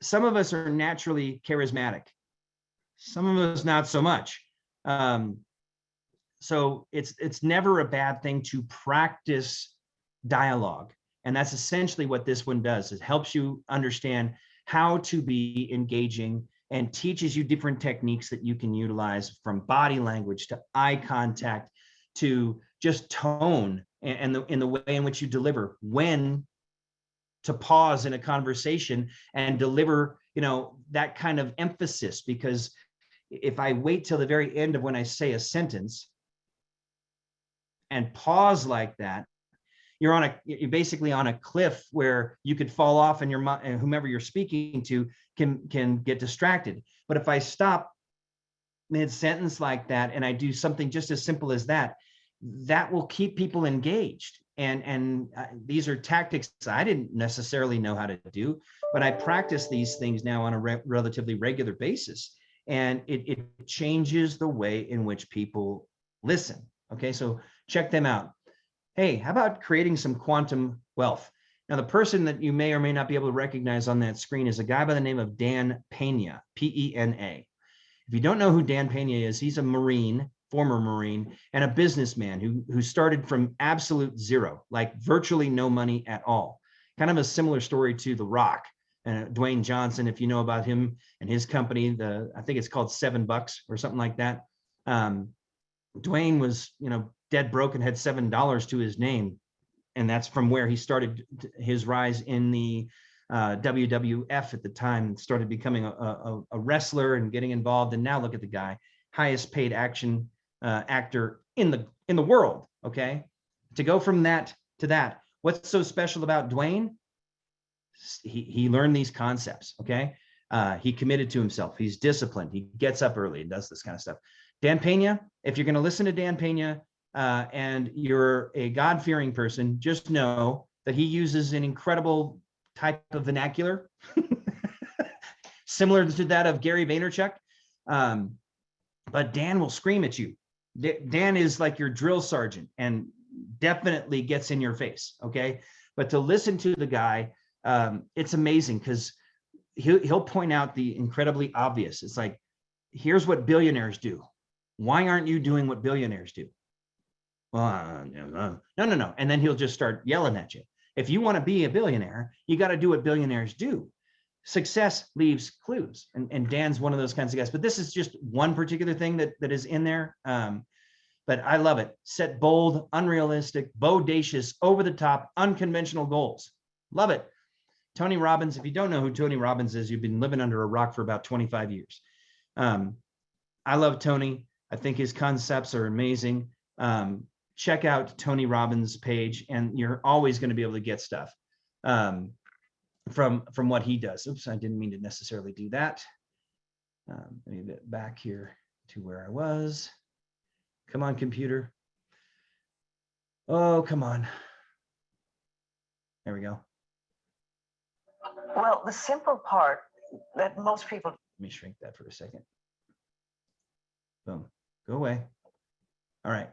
some of us are naturally charismatic. Some of us not so much. So it's never a bad thing to practice dialogue. And that's essentially what this one does. It helps you understand how to be engaging and teaches you different techniques that you can utilize, from body language to eye contact to just tone and in the way in which you deliver, when to pause in a conversation and deliver, that kind of emphasis. Because if I wait till the very end of when I say a sentence and pause like that, you're basically on a cliff where you could fall off, and whomever you're speaking to can get distracted. But if I stop mid-sentence like that and I do something just as simple as that, that will keep people engaged. And these are tactics I didn't necessarily know how to do, but I practice these things now on a relatively regular basis, and it changes the way in which people listen. Okay, so check them out. Hey, how about creating some quantum wealth? Now, the person that you may or may not be able to recognize on that screen is a guy by the name of Dan Pena, P-E-N-A. If you don't know who Dan Pena is, he's a Marine, former Marine, and a businessman who started from absolute zero, like virtually no money at all. Kind of a similar story to The Rock, Dwayne Johnson, if you know about him and his company, I think it's called $7 or something like that. Dwayne was, dead broke and had $7 to his name. And that's from where he started his rise in the WWF at the time, started becoming a wrestler and getting involved. And now look at the guy, highest paid action actor in the world. Okay. To go from that to that, what's so special about Dwayne? He learned these concepts. Okay. He committed to himself. He's disciplined. He gets up early and does this kind of stuff. Dan Pena, if you're going to listen to Dan Pena, and you're a God-fearing person, just know that he uses an incredible type of vernacular, similar to that of Gary Vaynerchuk. But Dan will scream at you. Dan is like your drill sergeant and definitely gets in your face. Okay. But to listen to the guy, it's amazing, because he'll point out the incredibly obvious. It's like, here's what billionaires do. Why aren't you doing what billionaires do? Well, no. And then he'll just start yelling at you. If you want to be a billionaire, you got to do what billionaires do. Success leaves clues. And Dan's one of those kinds of guys. But this is just one particular thing that is in there. But I love it. Set bold, unrealistic, bodacious, over the top, unconventional goals. Love it. Tony Robbins, if you don't know who Tony Robbins is, you've been living under a rock for about 25 years. I love Tony. I think his concepts are amazing. Check out Tony Robbins' page, and you're always going to be able to get stuff from what he does. Oops, I didn't mean to necessarily do that. Let me get back here to where I was. Come on, computer. Oh, come on. There we go. Well, the simple part that most people... Let me shrink that for a second. Boom. Go away. All right.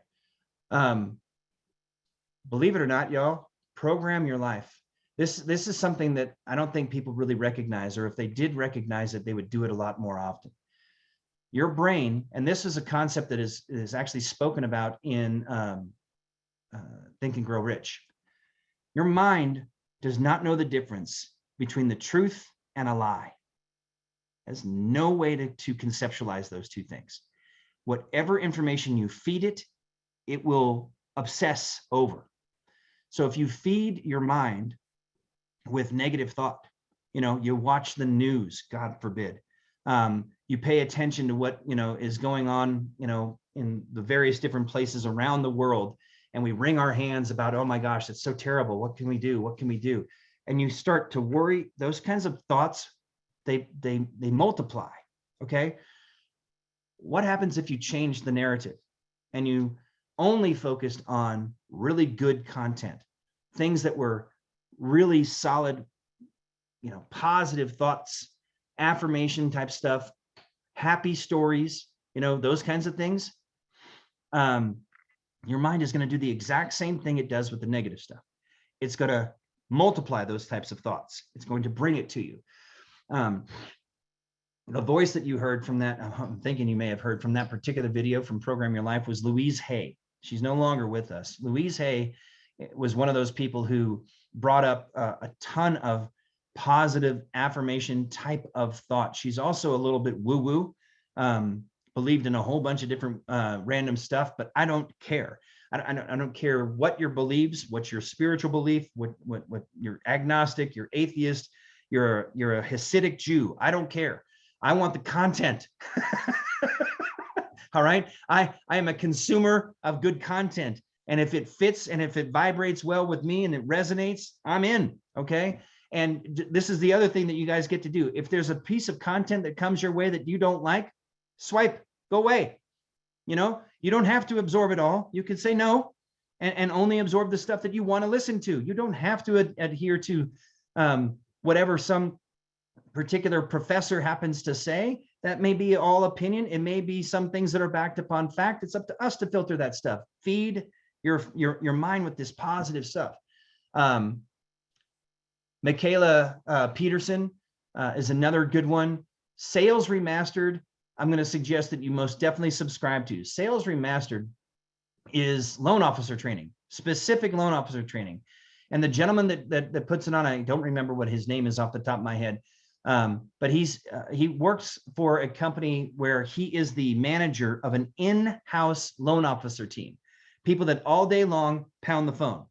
Believe it or not, y'all, program your life. This is something that I don't think people really recognize, or if they did recognize it, they would do it a lot more often. Your brain, and this is a concept that is actually spoken about in Think and Grow Rich. Your mind does not know the difference between the truth and a lie. There's no way to conceptualize those two things. Whatever information you feed it, it will obsess over. So if you feed your mind with negative thought, you watch the news, God forbid, you pay attention to what, is going on, in the various different places around the world, and we wring our hands about, oh my gosh, it's so terrible. What can we do? What can we do? And you start to worry. Those kinds of thoughts, they multiply. Okay. What happens if you change the narrative and you only focused on really good content, things that were really solid, positive thoughts, affirmation type stuff, happy stories, those kinds of things? Your mind is going to do the exact same thing it does with the negative stuff. It's going to multiply those types of thoughts. It's going to bring it to you. The voice that you heard from that, I'm thinking you may have heard from that particular video from Program Your Life, was Louise Hay. She's no longer with us. Louise Hay was one of those people who brought up a ton of positive affirmation type of thought. She's also a little bit woo-woo, believed in a whole bunch of different random stuff, but I don't care. I don't care what your beliefs, what's your spiritual belief, what you're agnostic, you're atheist, you're a Hasidic Jew. I don't care. I want the content. All right. I am a consumer of good content. And if it fits and if it vibrates well with me and it resonates, I'm in. Okay. And this is the other thing that you guys get to do. If there's a piece of content that comes your way that you don't like, swipe, go away. You know, you don't have to absorb it all. You can say no and only absorb the stuff that you want to listen to. You don't have to adhere to whatever some particular professor happens to say. That may be all opinion. It may be some things that are backed upon fact. It's up to us to filter that stuff. Feed your mind with this positive stuff. Michaela Peterson is another good one. Sales Remastered, I'm going to suggest that you most definitely subscribe to. Sales Remastered is loan officer training, specific loan officer training. And the gentleman that puts it on, I don't remember what his name is off the top of my head, but he works for a company where he is the manager of an in-house loan officer team, people that all day long pound the phone,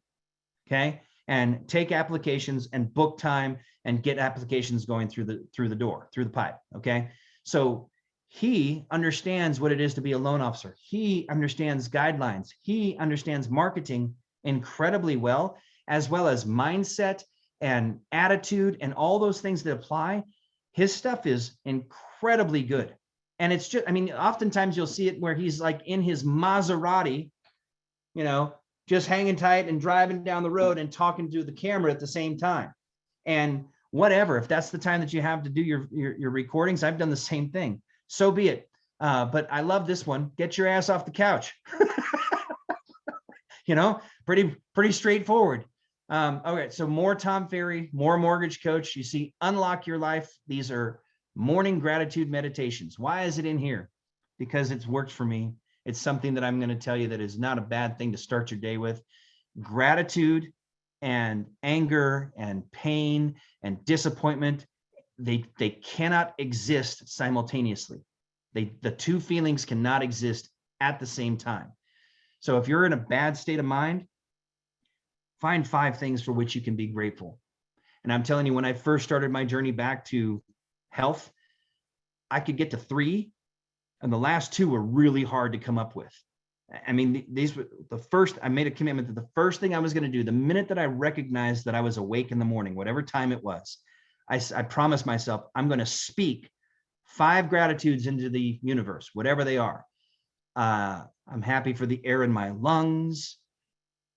okay, and take applications and book time and get applications going through the door, through the pipe, okay? So he understands what it is to be a loan officer. He understands guidelines. He understands marketing incredibly well as mindset and attitude and all those things that apply. His stuff is incredibly good. And it's just, I mean, oftentimes you'll see it where he's like in his Maserati, you know, just hanging tight and driving down the road and talking to the camera at the same time. And whatever, if that's the time that you have to do your recordings, I've done the same thing. So be it. But I love this one. Get your ass off the couch. You know, pretty straightforward. Okay, so more Tom Ferry, more Mortgage Coach. You see, Unlock Your Life. These are morning gratitude meditations. Why is it in here? Because it's worked for me. It's something that I'm going to tell you that is not a bad thing to start your day with. Gratitude and anger and pain and disappointment, they cannot exist simultaneously. The two feelings cannot exist at the same time. So if you're in a bad state of mind, find 5 things for which you can be grateful. And I'm telling you, when I first started my journey back to health, I could get to 3, and the last 2 were really hard to come up with. I mean, these were the first. I made a commitment that the first thing I was going to do, the minute that I recognized that I was awake in the morning, whatever time it was, I promised myself, I'm going to speak 5 gratitudes into the universe, whatever they are. I'm happy for the air in my lungs.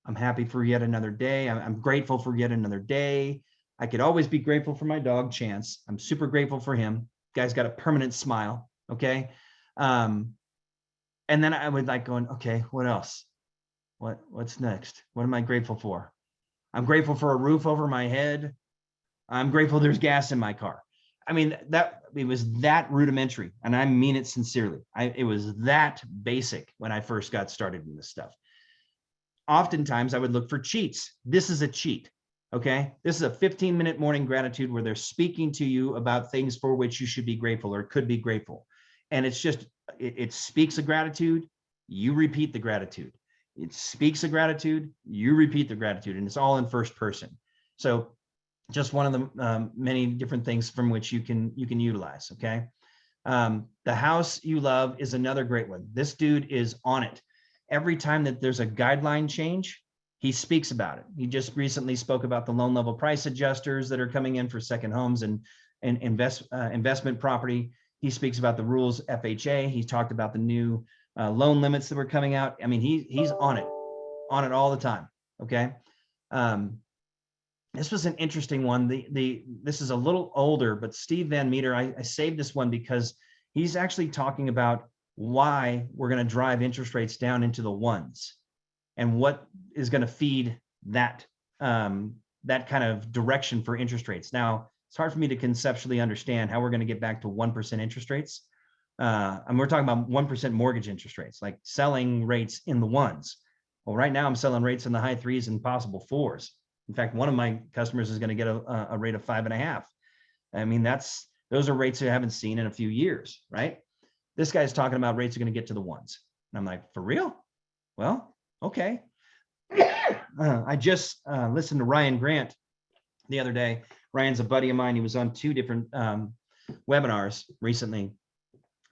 I'm happy for yet another day. I'm grateful for yet another day. I could always be grateful for my dog, Chance. I'm super grateful for him. Guy's got a permanent smile. Okay. And then I would like going, okay, what else? What's next? What am I grateful for? I'm grateful for a roof over my head. I'm grateful there's gas in my car. I mean, it was that rudimentary, and I mean it sincerely. It was that basic when I first got started in this stuff. Oftentimes I would look for cheats. This is a cheat. Okay. This is a 15-minute morning gratitude where they're speaking to you about things for which you should be grateful or could be grateful. And it's just, it speaks a gratitude. You repeat the gratitude. It speaks a gratitude. You repeat the gratitude, and it's all in first person. So just one of the many different things from which you can utilize. Okay. The House You Love is another great one. This dude is on it. Every time that there's a guideline change, he speaks about it. He just recently spoke about the loan level price adjusters that are coming in for second homes and investment property. He speaks about the rules FHA. He talked about the new loan limits that were coming out. I mean, he's on it all the time. Okay. This was an interesting one. This is a little older, but Steve Van Meter, I saved this one because he's actually talking about why we're going to drive interest rates down into the 1s and what is going to feed that that kind of direction for interest rates. Now, it's hard for me to conceptually understand how we're going to get back to 1% interest rates. And we're talking about 1% mortgage interest rates, like selling rates in the 1s. Well, right now I'm selling rates in the high 3s and possible 4s. In fact, one of my customers is going to get a rate of 5.5. I mean, those are rates I haven't seen in a few years, right? This guy's talking about rates are going to get to the 1s. And I'm like, for real? Well, Okay. I just listened to Ryan Grant the other day. Ryan's a buddy of mine. He was on 2 different webinars recently.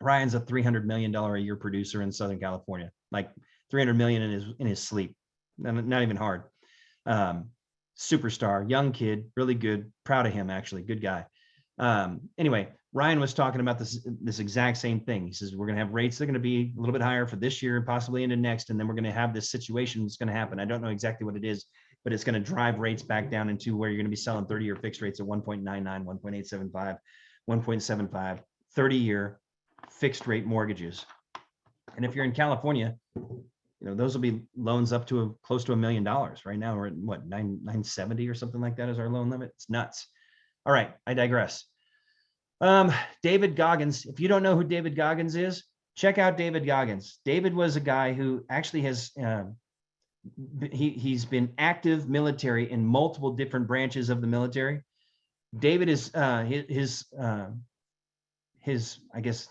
Ryan's a $300 million a year producer in Southern California, like 300 million in his sleep. Not even hard. Superstar, young kid, really good. Proud of him, actually. Good guy. Anyway, Ryan was talking about this exact same thing. He says, we're going to have rates that are going to be a little bit higher for this year and possibly into next. And then we're going to have this situation that's going to happen. I don't know exactly what it is, but it's going to drive rates back down into where you're going to be selling 30-year fixed rates at 1.99, 1.875, 1.75, 30-year fixed rate mortgages. And if you're in California, those will be loans up to close to $1 million. Right now we're at what, 970 or something like that is our loan limit. It's nuts. All right, I digress. David Goggins. If you don't know who David Goggins is, check out David Goggins. David was a guy who actually has he's been active military in multiple different branches of the military. David is his I guess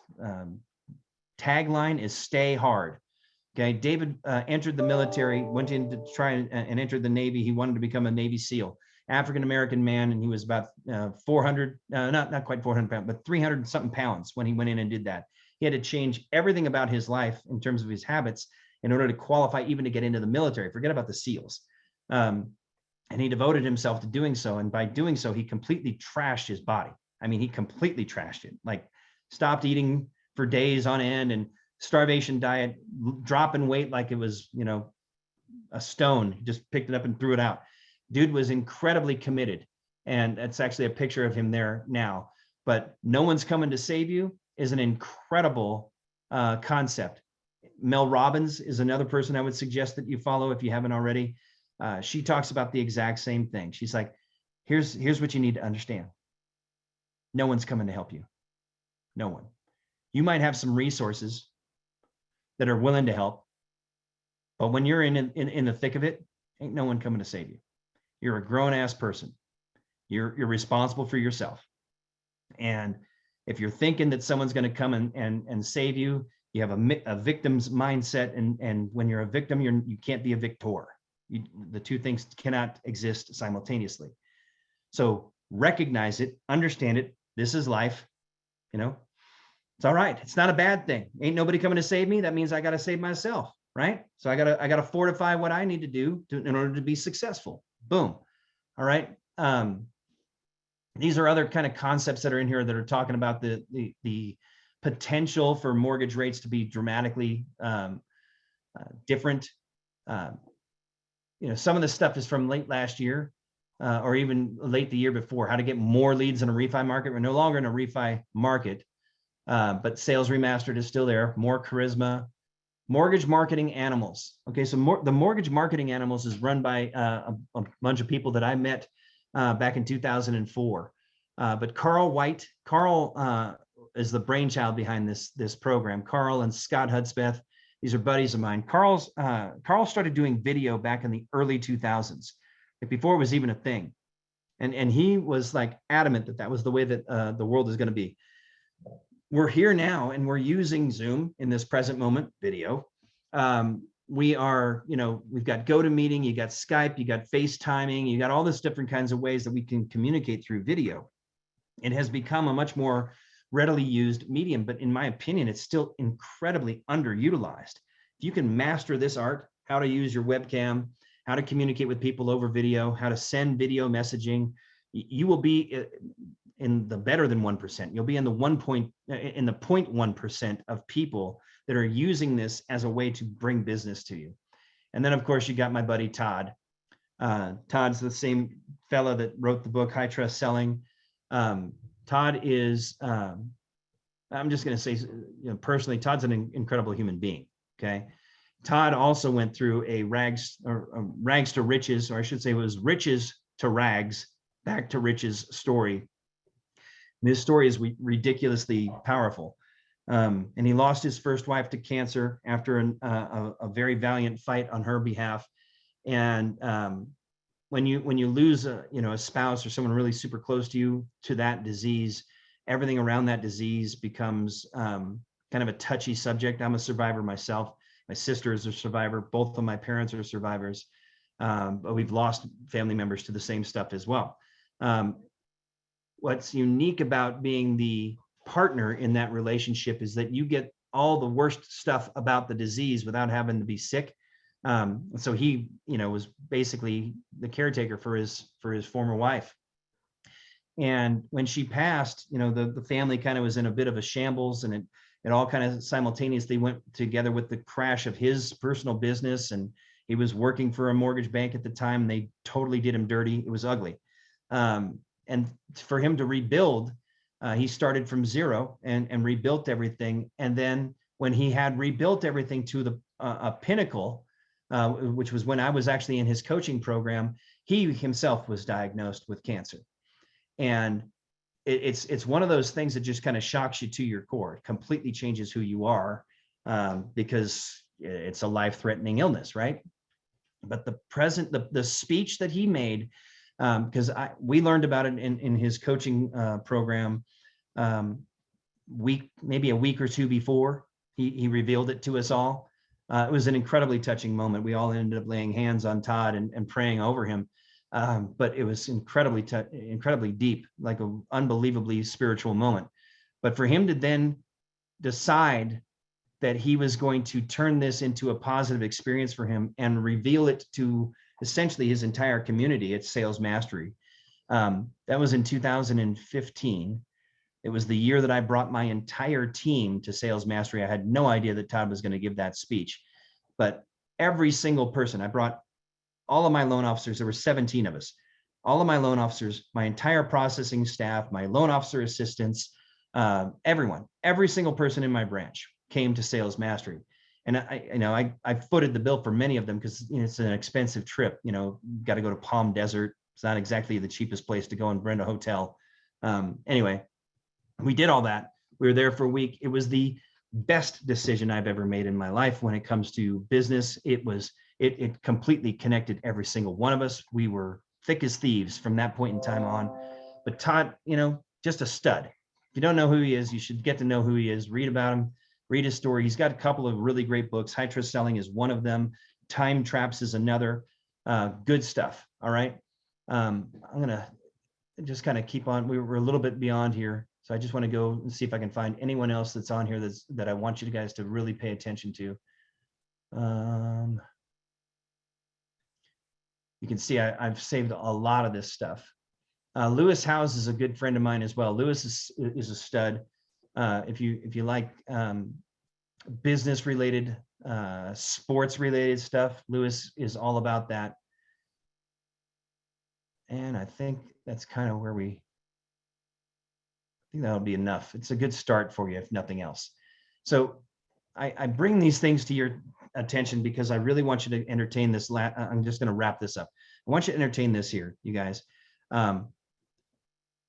tagline is "Stay hard." Okay, David entered the military, went in to try and entered the Navy. He wanted to become a Navy SEAL. African-American man, and he was about 400, not quite 400 pounds, but 300 something pounds when he went in and did that. He had to change everything about his life in terms of his habits in order to qualify even to get into the military. Forget about the SEALs. And he devoted himself to doing so. And by doing so, he completely trashed his body. I mean, he completely trashed it, like stopped eating for days on end and starvation diet, dropping weight like it was, a stone. He just picked it up and threw it out. Dude was incredibly committed. And that's actually a picture of him there now. But no one's coming to save you is an incredible concept. Mel Robbins is another person I would suggest that you follow if you haven't already. She talks about the exact same thing. She's like, here's what you need to understand. No one's coming to help you. No one. You might have some resources that are willing to help, but when you're in the thick of it, ain't no one coming to save you. You're a grown-ass person. You're responsible for yourself. And if you're thinking that someone's going to come and save you, you have a victim's mindset. And when you're a victim, you can't be a victor. The two things cannot exist simultaneously. So recognize it, understand it. This is life. It's all right. It's not a bad thing. Ain't nobody coming to save me. That means I got to save myself, right? So I gotta fortify what I need to do in order to be successful. Boom. All right. These are other kind of concepts that are in here that are talking about the potential for mortgage rates to be dramatically different. Some of the stuff is from late last year or even late the year before. How to get more leads in a refi market. We're no longer in a refi market, but Sales Remastered is still there. More charisma. Mortgage Marketing Animals. Okay, so the Mortgage Marketing Animals is run by a bunch of people that I met back in 2004. But Carl is the brainchild behind this program. Carl and Scott Hudspeth, these are buddies of mine. Carl started doing video back in the early 2000s, like before it was even a thing. And he was like adamant that was the way that the world is going to be. We're here now and we're using Zoom in this present moment video. We are, we've got GoToMeeting, you got Skype, you got FaceTiming, you got all this different kinds of ways that we can communicate through video. It has become a much more readily used medium, but in my opinion, it's still incredibly underutilized. If you can master this art, how to use your webcam, how to communicate with people over video, how to send video messaging, you will be in the better than 1%. You'll be in the 0.1% of people that are using this as a way to bring business to you. And then of course you got my buddy Todd. Todd's the same fella that wrote the book High Trust Selling. Todd is, I'm just going to say, personally, Todd's an incredible human being. Okay. Todd also went through a rags to riches, or I should say it was riches to rags, back to riches story. And his story is ridiculously powerful. And he lost his first wife to cancer after a very valiant fight on her behalf. And when you lose a spouse or someone really super close to you to that disease, everything around that disease becomes kind of a touchy subject. I'm a survivor myself. My sister is a survivor. Both of my parents are survivors. But we've lost family members to the same stuff as well. What's unique about being the partner in that relationship is that you get all the worst stuff about the disease without having to be sick. So he, was basically the caretaker for his former wife. And when she passed, the family kind of was in a bit of a shambles, and it all kind of simultaneously went together with the crash of his personal business. And he was working for a mortgage bank at the time. And they totally did him dirty. It was ugly. And for him to rebuild, he started from zero and rebuilt everything. And then when he had rebuilt everything to a pinnacle, which was when I was actually in his coaching program, he himself was diagnosed with cancer. And it's one of those things that just kind of shocks you to your core. It completely changes who you are, because it's a life-threatening illness, right? But the speech that he made, because we learned about it in his coaching program, maybe a week or two before he revealed it to us all. It was an incredibly touching moment. We all ended up laying hands on Todd and praying over him. But it was incredibly deep, like an unbelievably spiritual moment. But for him to then decide that he was going to turn this into a positive experience for him and reveal it to essentially his entire community at Sales Mastery. That was in 2015. It was the year that I brought my entire team to Sales Mastery. I had no idea that Todd was going to give that speech, but every single person, I brought all of my loan officers, there were 17 of us, all of my loan officers, my entire processing staff, my loan officer assistants, everyone, every single person in my branch came to Sales Mastery. And I footed the bill for many of them because it's an expensive trip. Got to go to Palm Desert. It's not exactly the cheapest place to go and rent a hotel. Anyway, we did all that. We were there for a week. It was the best decision I've ever made in my life when it comes to business. It completely connected every single one of us. We were thick as thieves from that point in time on. But Todd, just a stud. If you don't know who he is, you should get to know who he is. Read about him. Read his story. He's got a couple of really great books. High Trust Selling is one of them. Time Traps is another. Good stuff. All right. I'm going to just kind of keep on. We're a little bit beyond here. So I just want to go and see if I can find anyone else that's on here that I want you guys to really pay attention to. You can see I've saved a lot of this stuff. Lewis Howes is a good friend of mine as well. Lewis is a stud. If you like business related, sports related stuff, Lewis is all about that. And I think that's kind of where I think that'll be enough. It's a good start for you, if nothing else. So I bring these things to your attention because I really want you to entertain this. I'm just going to wrap this up. I want you to entertain this here, you guys.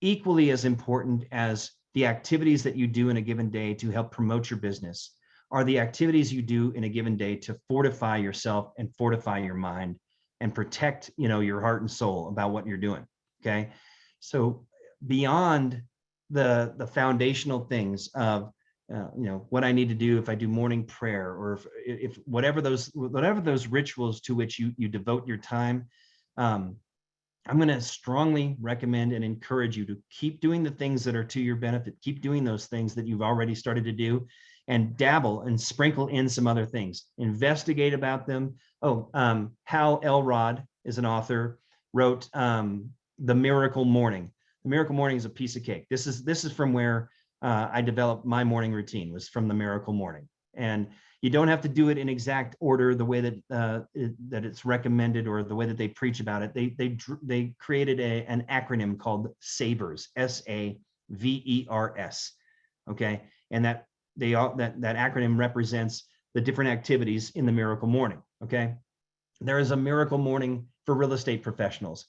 Equally as important as the activities that you do in a given day to help promote your business are the activities you do in a given day to fortify yourself and fortify your mind and protect, your heart and soul about what you're doing. Okay. So beyond the foundational things of, what I need to do if I do morning prayer, or if whatever those rituals to which you devote your time, I'm going to strongly recommend and encourage you to keep doing the things that are to your benefit. Keep doing those things that you've already started to do, and dabble and sprinkle in some other things. Investigate about them. Hal Elrod is an author, wrote The Miracle Morning. The Miracle Morning is a piece of cake. This is from where I developed my morning routine, was from The Miracle Morning. And you don't have to do it in exact order, the way that it's recommended or the way that they preach about it. They created an acronym called SAVERS, SAVERS. Okay, and that acronym represents the different activities in the Miracle Morning. Okay, there is a Miracle Morning for real estate professionals.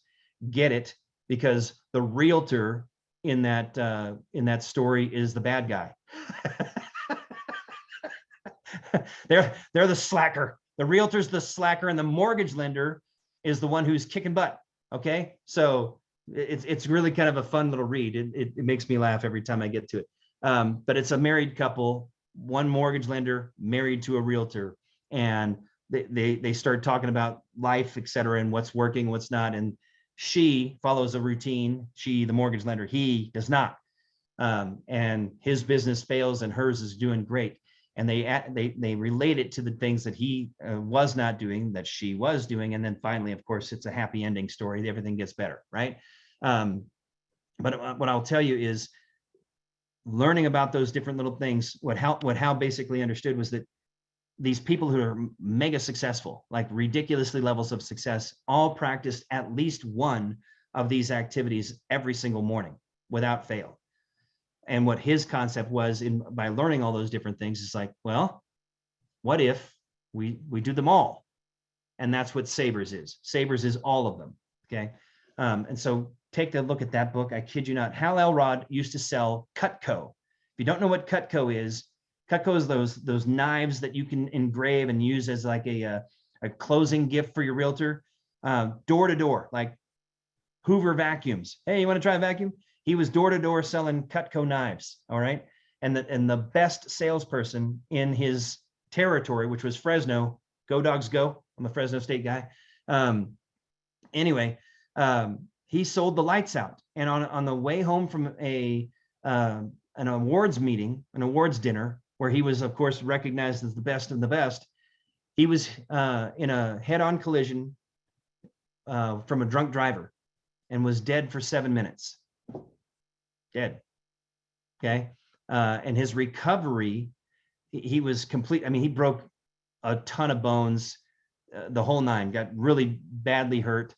Get it, because the realtor in that story is the bad guy. They're the slacker. The realtor's the slacker, and the mortgage lender is the one who's kicking butt. Okay, so it's really kind of a fun little read. It makes me laugh every time I get to it. But it's a married couple, one mortgage lender married to a realtor, and they start talking about life, et cetera, and what's working, what's not. And she follows a routine. She, the mortgage lender, he does not. And his business fails and hers is doing great. And they relate it to the things that he was not doing, that she was doing. And then finally, of course, it's a happy ending story. Everything gets better, right? But what I'll tell you is, learning about those different little things, what Hal basically understood was that these people who are mega successful, like ridiculously levels of success, all practiced at least one of these activities every single morning without fail. And what his concept was by learning all those different things is like, well, what if we do them all? And that's what Sabers is. Sabers is all of them. Okay. And so take a look at that book. I kid you not. Hal Elrod used to sell Cutco. If you don't know what Cutco is those knives that you can engrave and use as like a closing gift for your realtor, door to door, like Hoover vacuums. Hey, you want to try a vacuum? He was door to door selling Cutco knives. All right. And the best salesperson in his territory, which was Fresno, go Dogs go. I'm a Fresno State guy. He sold the lights out. And on the way home from an awards meeting, an awards dinner, where he was, of course, recognized as the best of the best, he was in a head-on collision from a drunk driver and was dead for 7 minutes. Dead. Okay. And his recovery, he was complete. I mean, he broke a ton of bones, the whole nine, got really badly hurt.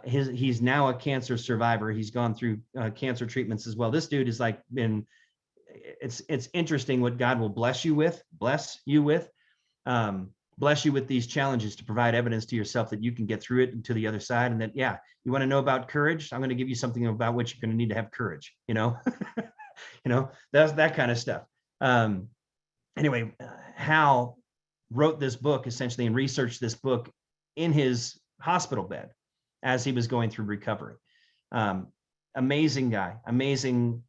He's now a cancer survivor. He's gone through cancer treatments as well. This dude is like it's interesting what God will bless you with these challenges to provide evidence to yourself that you can get through it and to the other side. And that, yeah, you want to know about courage? I'm going to give you something about which you're going to need to have courage, that's that kind of stuff. Anyway, Hal wrote this book essentially and researched this book in his hospital bed as he was going through recovery. Amazing guy, amazing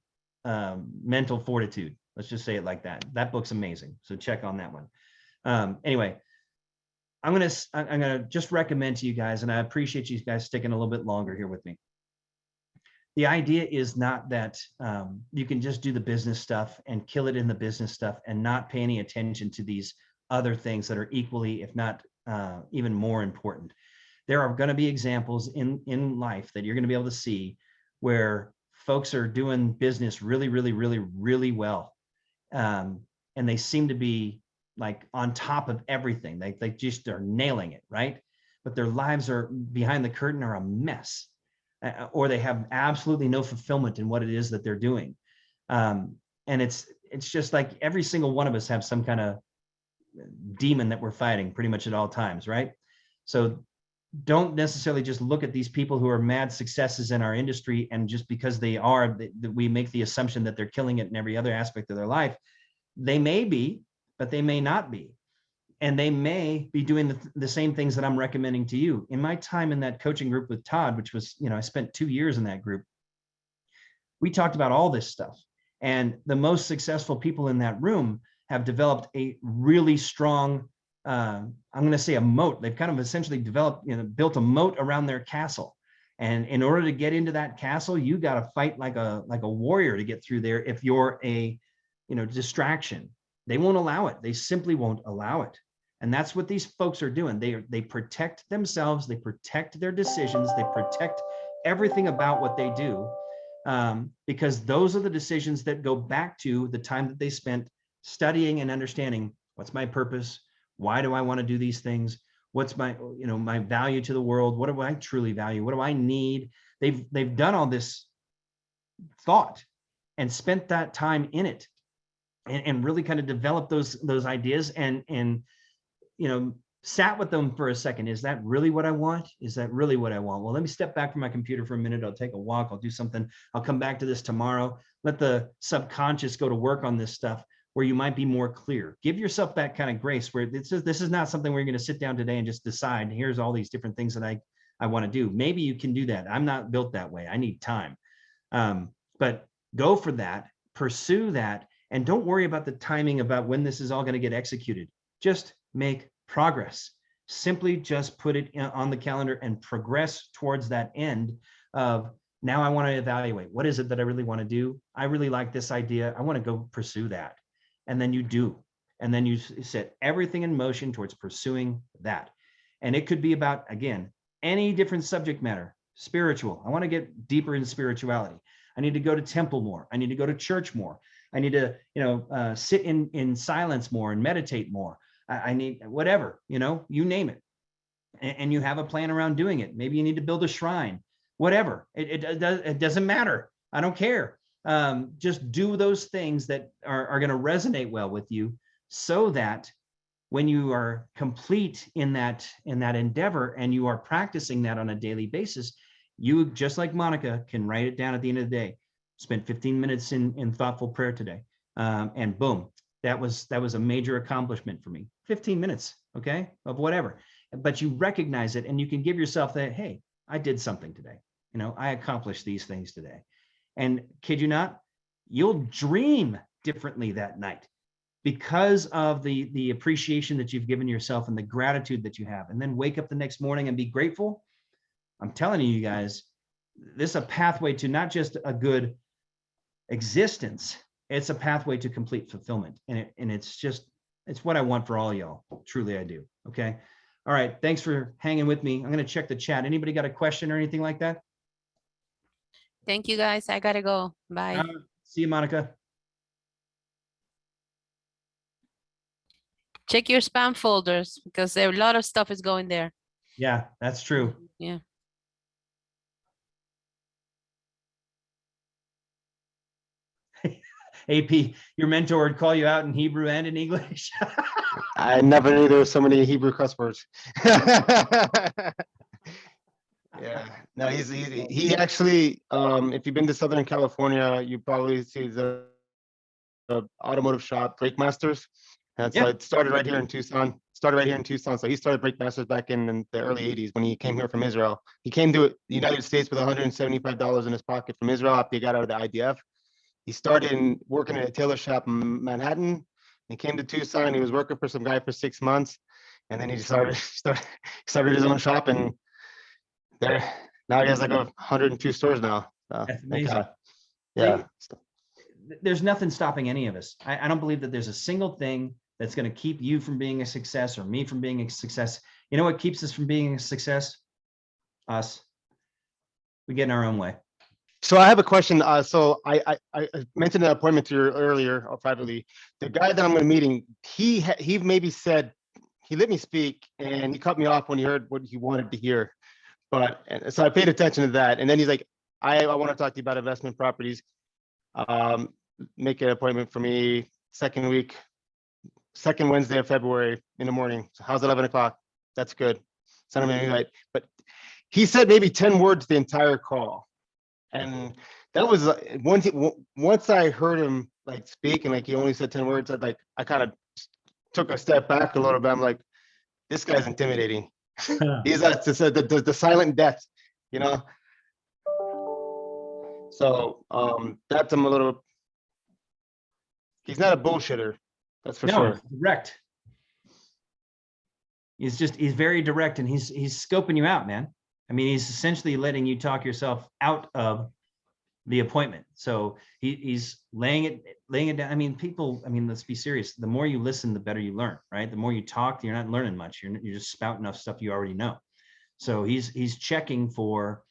mental fortitude. Let's just say it like that. That book's amazing. So check on that one. Anyway, I'm gonna just recommend to you guys, and I appreciate you guys sticking a little bit longer here with me. The idea is not that you can just do the business stuff and kill it in the business stuff and not pay any attention to these other things that are equally, if not even more important. There are going to be examples in life that you're going to be able to see where folks are doing business really, really, really, really well. And they seem to be like on top of everything. They just are nailing it, right? But their lives are behind the curtain are a mess, or they have absolutely no fulfillment in what it is that they're doing. And it's just like every single one of us have some kind of demon that we're fighting pretty much at all times, right? So don't necessarily just look at these people who are mad successes in our industry, and just because they are, that we make the assumption that they're killing it in every other aspect of their life. They may be, but they may not be. And they may be doing the same things that I'm recommending to you. In my time in that coaching group with Todd, which was, I spent 2 years in that group, we talked about all this stuff. And the most successful people in that room have developed a really strong, I'm going to say a moat. They've kind of essentially developed, built a moat around their castle. And in order to get into that castle, you got to fight like a warrior to get through there. If you're a, distraction, they won't allow it. They simply won't allow it. And that's what these folks are doing. They protect themselves. They protect their decisions. They protect everything about what they do, because those are the decisions that go back to the time that they spent studying and understanding what's my purpose. Why do I want to do these things? What's my, my value to the world? What do I truly value? What do I need? They've done all this thought and spent that time in it, and really kind of developed those ideas and sat with them for a second. Is that really what I want? Is that really what I want? Well, let me step back from my computer for a minute. I'll take a walk. I'll do something. I'll come back to this tomorrow. Let the subconscious go to work on this stuff, where you might be more clear. Give yourself that kind of grace, where this is not something where you're going to sit down today and just decide, here's all these different things that I want to do. Maybe you can do that. I'm not built that way. I need time. But go for that, pursue that, and don't worry about the timing about when this is all going to get executed. Just make progress. Simply just put it on the calendar and progress towards that end of, now I want to evaluate, what is it that I really want to do? I really like this idea. I want to go pursue that. And then you do. And then you set everything in motion towards pursuing that. And it could be about, again, any different subject matter. Spiritual. I want to get deeper in spirituality. I need to go to temple more. I need to go to church more. I need to, sit in silence more and meditate more. I need whatever, you name it. And you have a plan around doing it. Maybe you need to build a shrine, whatever. It doesn't matter. I don't care. Just do those things that are going to resonate well with you, so that when you are complete in that endeavor and you are practicing that on a daily basis, you, just like Monica, can write it down at the end of the day. Spent 15 minutes in thoughtful prayer today. And boom, that was a major accomplishment for me. 15 minutes, okay, of whatever. But you recognize it and you can give yourself that, hey, I did something today. I accomplished these things today. And kid you not, you'll dream differently that night because of the appreciation that you've given yourself and the gratitude that you have. And then wake up the next morning and be grateful. I'm telling you guys, this is a pathway to not just a good existence, it's a pathway to complete fulfillment. And it's what I want for all y'all. Truly, I do. Okay. All right. Thanks for hanging with me. I'm going to check the chat. Anybody got a question or anything like that? Thank you, guys. I gotta go. Bye. See you, Monica. Check your spam folders because a lot of stuff is going there. Yeah, that's true. Yeah. AP, your mentor would call you out in Hebrew and in English. I never knew there were so many Hebrew cuss words. Yeah, no, he actually, if you've been to Southern California, you probably see the automotive shop, Brake Masters. And so it started right here in Tucson. So he started Brake Masters back in the early 80s when he came here from Israel. He came to the United States with $175 in his pocket from Israel after he got out of the IDF. He started working at a tailor shop in Manhattan. He came to Tucson. He was working for some guy for 6 months, and then he started his own shop. And now he has like 102 stores now. That's amazing. Yeah. There's nothing stopping any of us. I don't believe that there's a single thing that's going to keep you from being a success or me from being a success. You know what keeps us from being a success? Us. We get in our own way. So I have a question. So I mentioned an appointment to you earlier privately. The guy that I'm going to meeting, he maybe said, he let me speak and he cut me off when he heard what he wanted to hear. So I paid attention to that. And then he's like, I want to talk to you about investment properties. Make an appointment for me second Wednesday of February in the morning. So how's 11 o'clock? That's good. Send him an invite. But he said maybe 10 words the entire call. And that was once I heard him like speak and like he only said 10 words, I kind of took a step back a little bit. I'm like, this guy's intimidating. He's the silent death, So that's him a little. He's not a bullshitter, that's for sure. Direct. He's very direct, and he's scoping you out, man. I mean, he's essentially letting you talk yourself out of the appointment. So he's laying it down. I mean, let's be serious. The more you listen, the better you learn, right? The more you talk, you're not learning much. You're just spouting off stuff you already know. So he's checking for,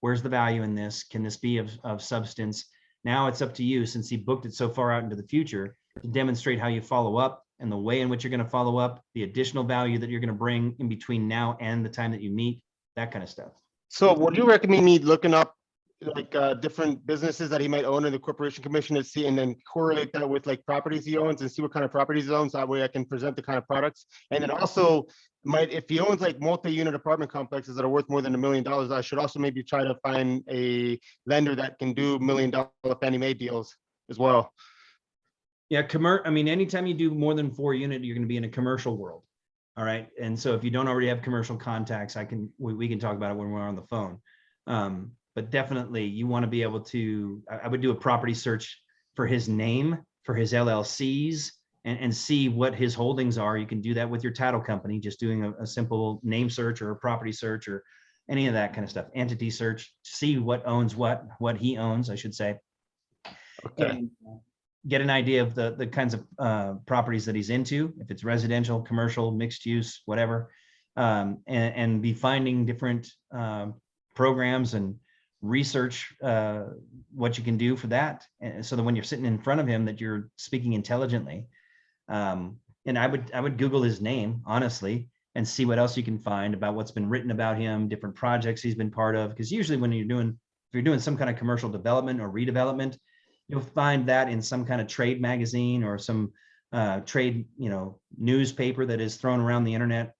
where's the value in this? Can this be of substance? Now it's up to you, since he booked it so far out into the future, to demonstrate how you follow up and the way in which you're going to follow up, the additional value that you're going to bring in between now and the time that you meet, that kind of stuff. So would you recommend me looking up like different businesses that he might own in the corporation commission to see, and then correlate that with like properties he owns and see what kind of properties he owns? That way I can present the kind of products. And then also if he owns like multi-unit apartment complexes that are worth more than $1 million, I should also maybe try to find a lender that can do $1 million Fannie Mae deals as well. Yeah, anytime you do more than 4 unit, you're going to be in a commercial world. All right. And so if you don't already have commercial contacts, we can talk about it when we're on the phone. But definitely you want to be able to, I would do a property search for his name, for his LLCs, and see what his holdings are. You can do that with your title company, just doing a simple name search or a property search or any of that kind of stuff. Entity search, see what owns what he owns, I should say. Okay. And get an idea of the kinds of properties that he's into, if it's residential, commercial, mixed use, whatever, and be finding different programs and research what you can do for that, and so that when you're sitting in front of him, that you're speaking intelligently. And I would Google his name, honestly, and see what else you can find about what's been written about him, different projects he's been part of. Because usually when if you're doing some kind of commercial development or redevelopment, you'll find that in some kind of trade magazine or some trade, newspaper that is thrown around the internet.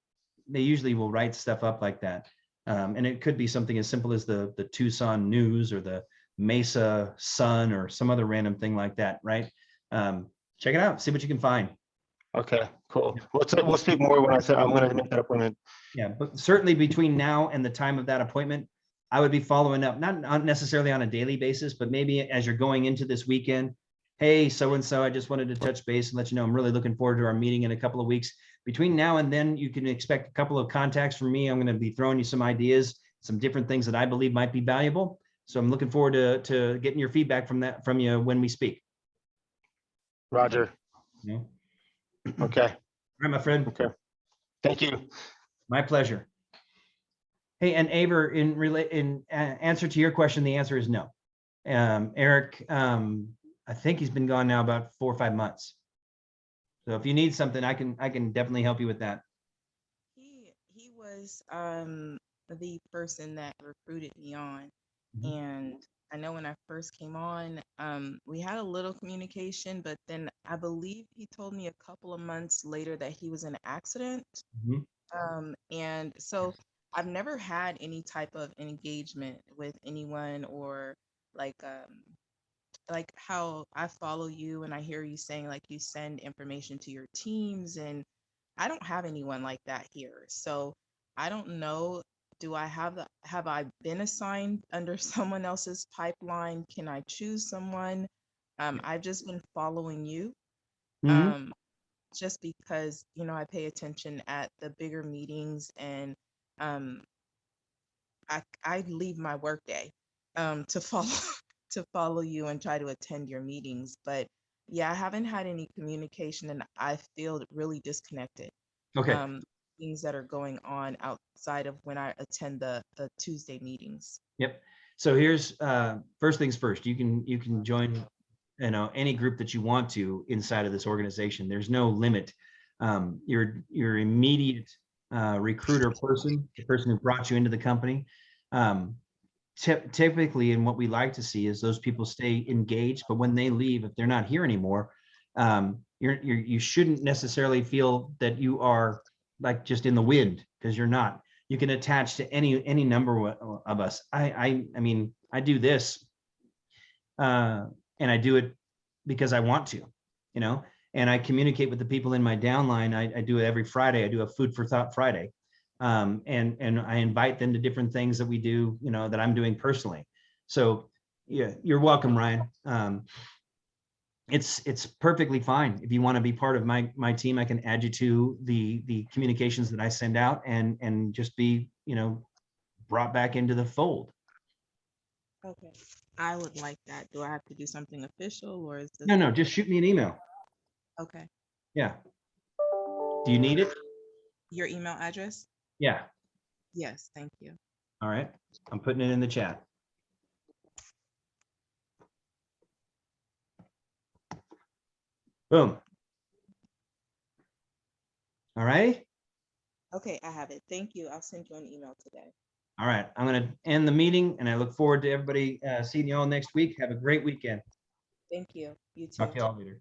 They usually will write stuff up like that. And it could be something as simple as the Tucson News or the Mesa Sun or some other random thing like that, right? Check it out, see what you can find. Okay, cool. We'll speak more when I'm going to make that appointment. Yeah, but certainly between now and the time of that appointment, I would be following up, not necessarily on a daily basis, but maybe as you're going into this weekend. Hey, so-and-so, I just wanted to touch base and let you know I'm really looking forward to our meeting in a couple of weeks. Between now and then, you can expect a couple of contacts from me. I'm going to be throwing you some ideas, some different things that I believe might be valuable. So I'm looking forward to getting your feedback from you when we speak. Roger. Yeah. Okay. All right, my friend. Okay. Thank you. My pleasure. Hey, and Aver, in answer to your question, the answer is no. Eric, I think he's been gone now about 4 or 5 months. So if you need something, I can definitely help you with that. He was the person that recruited me on, Mhm. and I know when I first came on, we had a little communication, but then I believe he told me a couple of months later that he was in an accident. Mhm. And so I've never had any type of engagement with anyone, or like how I follow you and I hear you saying like you send information to your teams, and I don't have anyone like that here. So I don't know, have I been assigned under someone else's pipeline? Can I choose someone? I've just been following you. Mhm. Just because, I pay attention at the bigger meetings, and um I leave my workday to follow to follow you and try to attend your meetings. But yeah, I haven't had any communication, and I feel really disconnected. Okay. Things that are going on outside of when I attend the Tuesday meetings. Yep. So here's first things first. You can join, any group that you want to inside of this organization. There's no limit. Your immediate recruiter person, the person who brought you into the company, typically, and what we like to see is those people stay engaged. But when they leave, if they're not here anymore, you shouldn't necessarily feel that you are like just in the wind, because you're not. You can attach to any number of us. I mean, I do this, and I do it because I want to, and I communicate with the people in my downline. I do it every Friday. I do a Food for Thought Friday, and I invite them to different things that we do, that I'm doing personally. So yeah, you're welcome, Ryan. It's perfectly fine. If you want to be part of my team, I can add you to the communications that I send out, and just be, brought back into the fold. Okay. I would like that. Do I have to do something official, or is this? No, just shoot me an email. Okay. Yeah. Do you need it? Your email address? Yeah. Yes, thank you. All right. I'm putting it in the chat. Boom. All right. Okay, I have it. Thank you. I'll send you an email today. All right. I'm going to end the meeting, and I look forward to everybody seeing you all next week. Have a great weekend. Thank you. You too. Talk to you all later.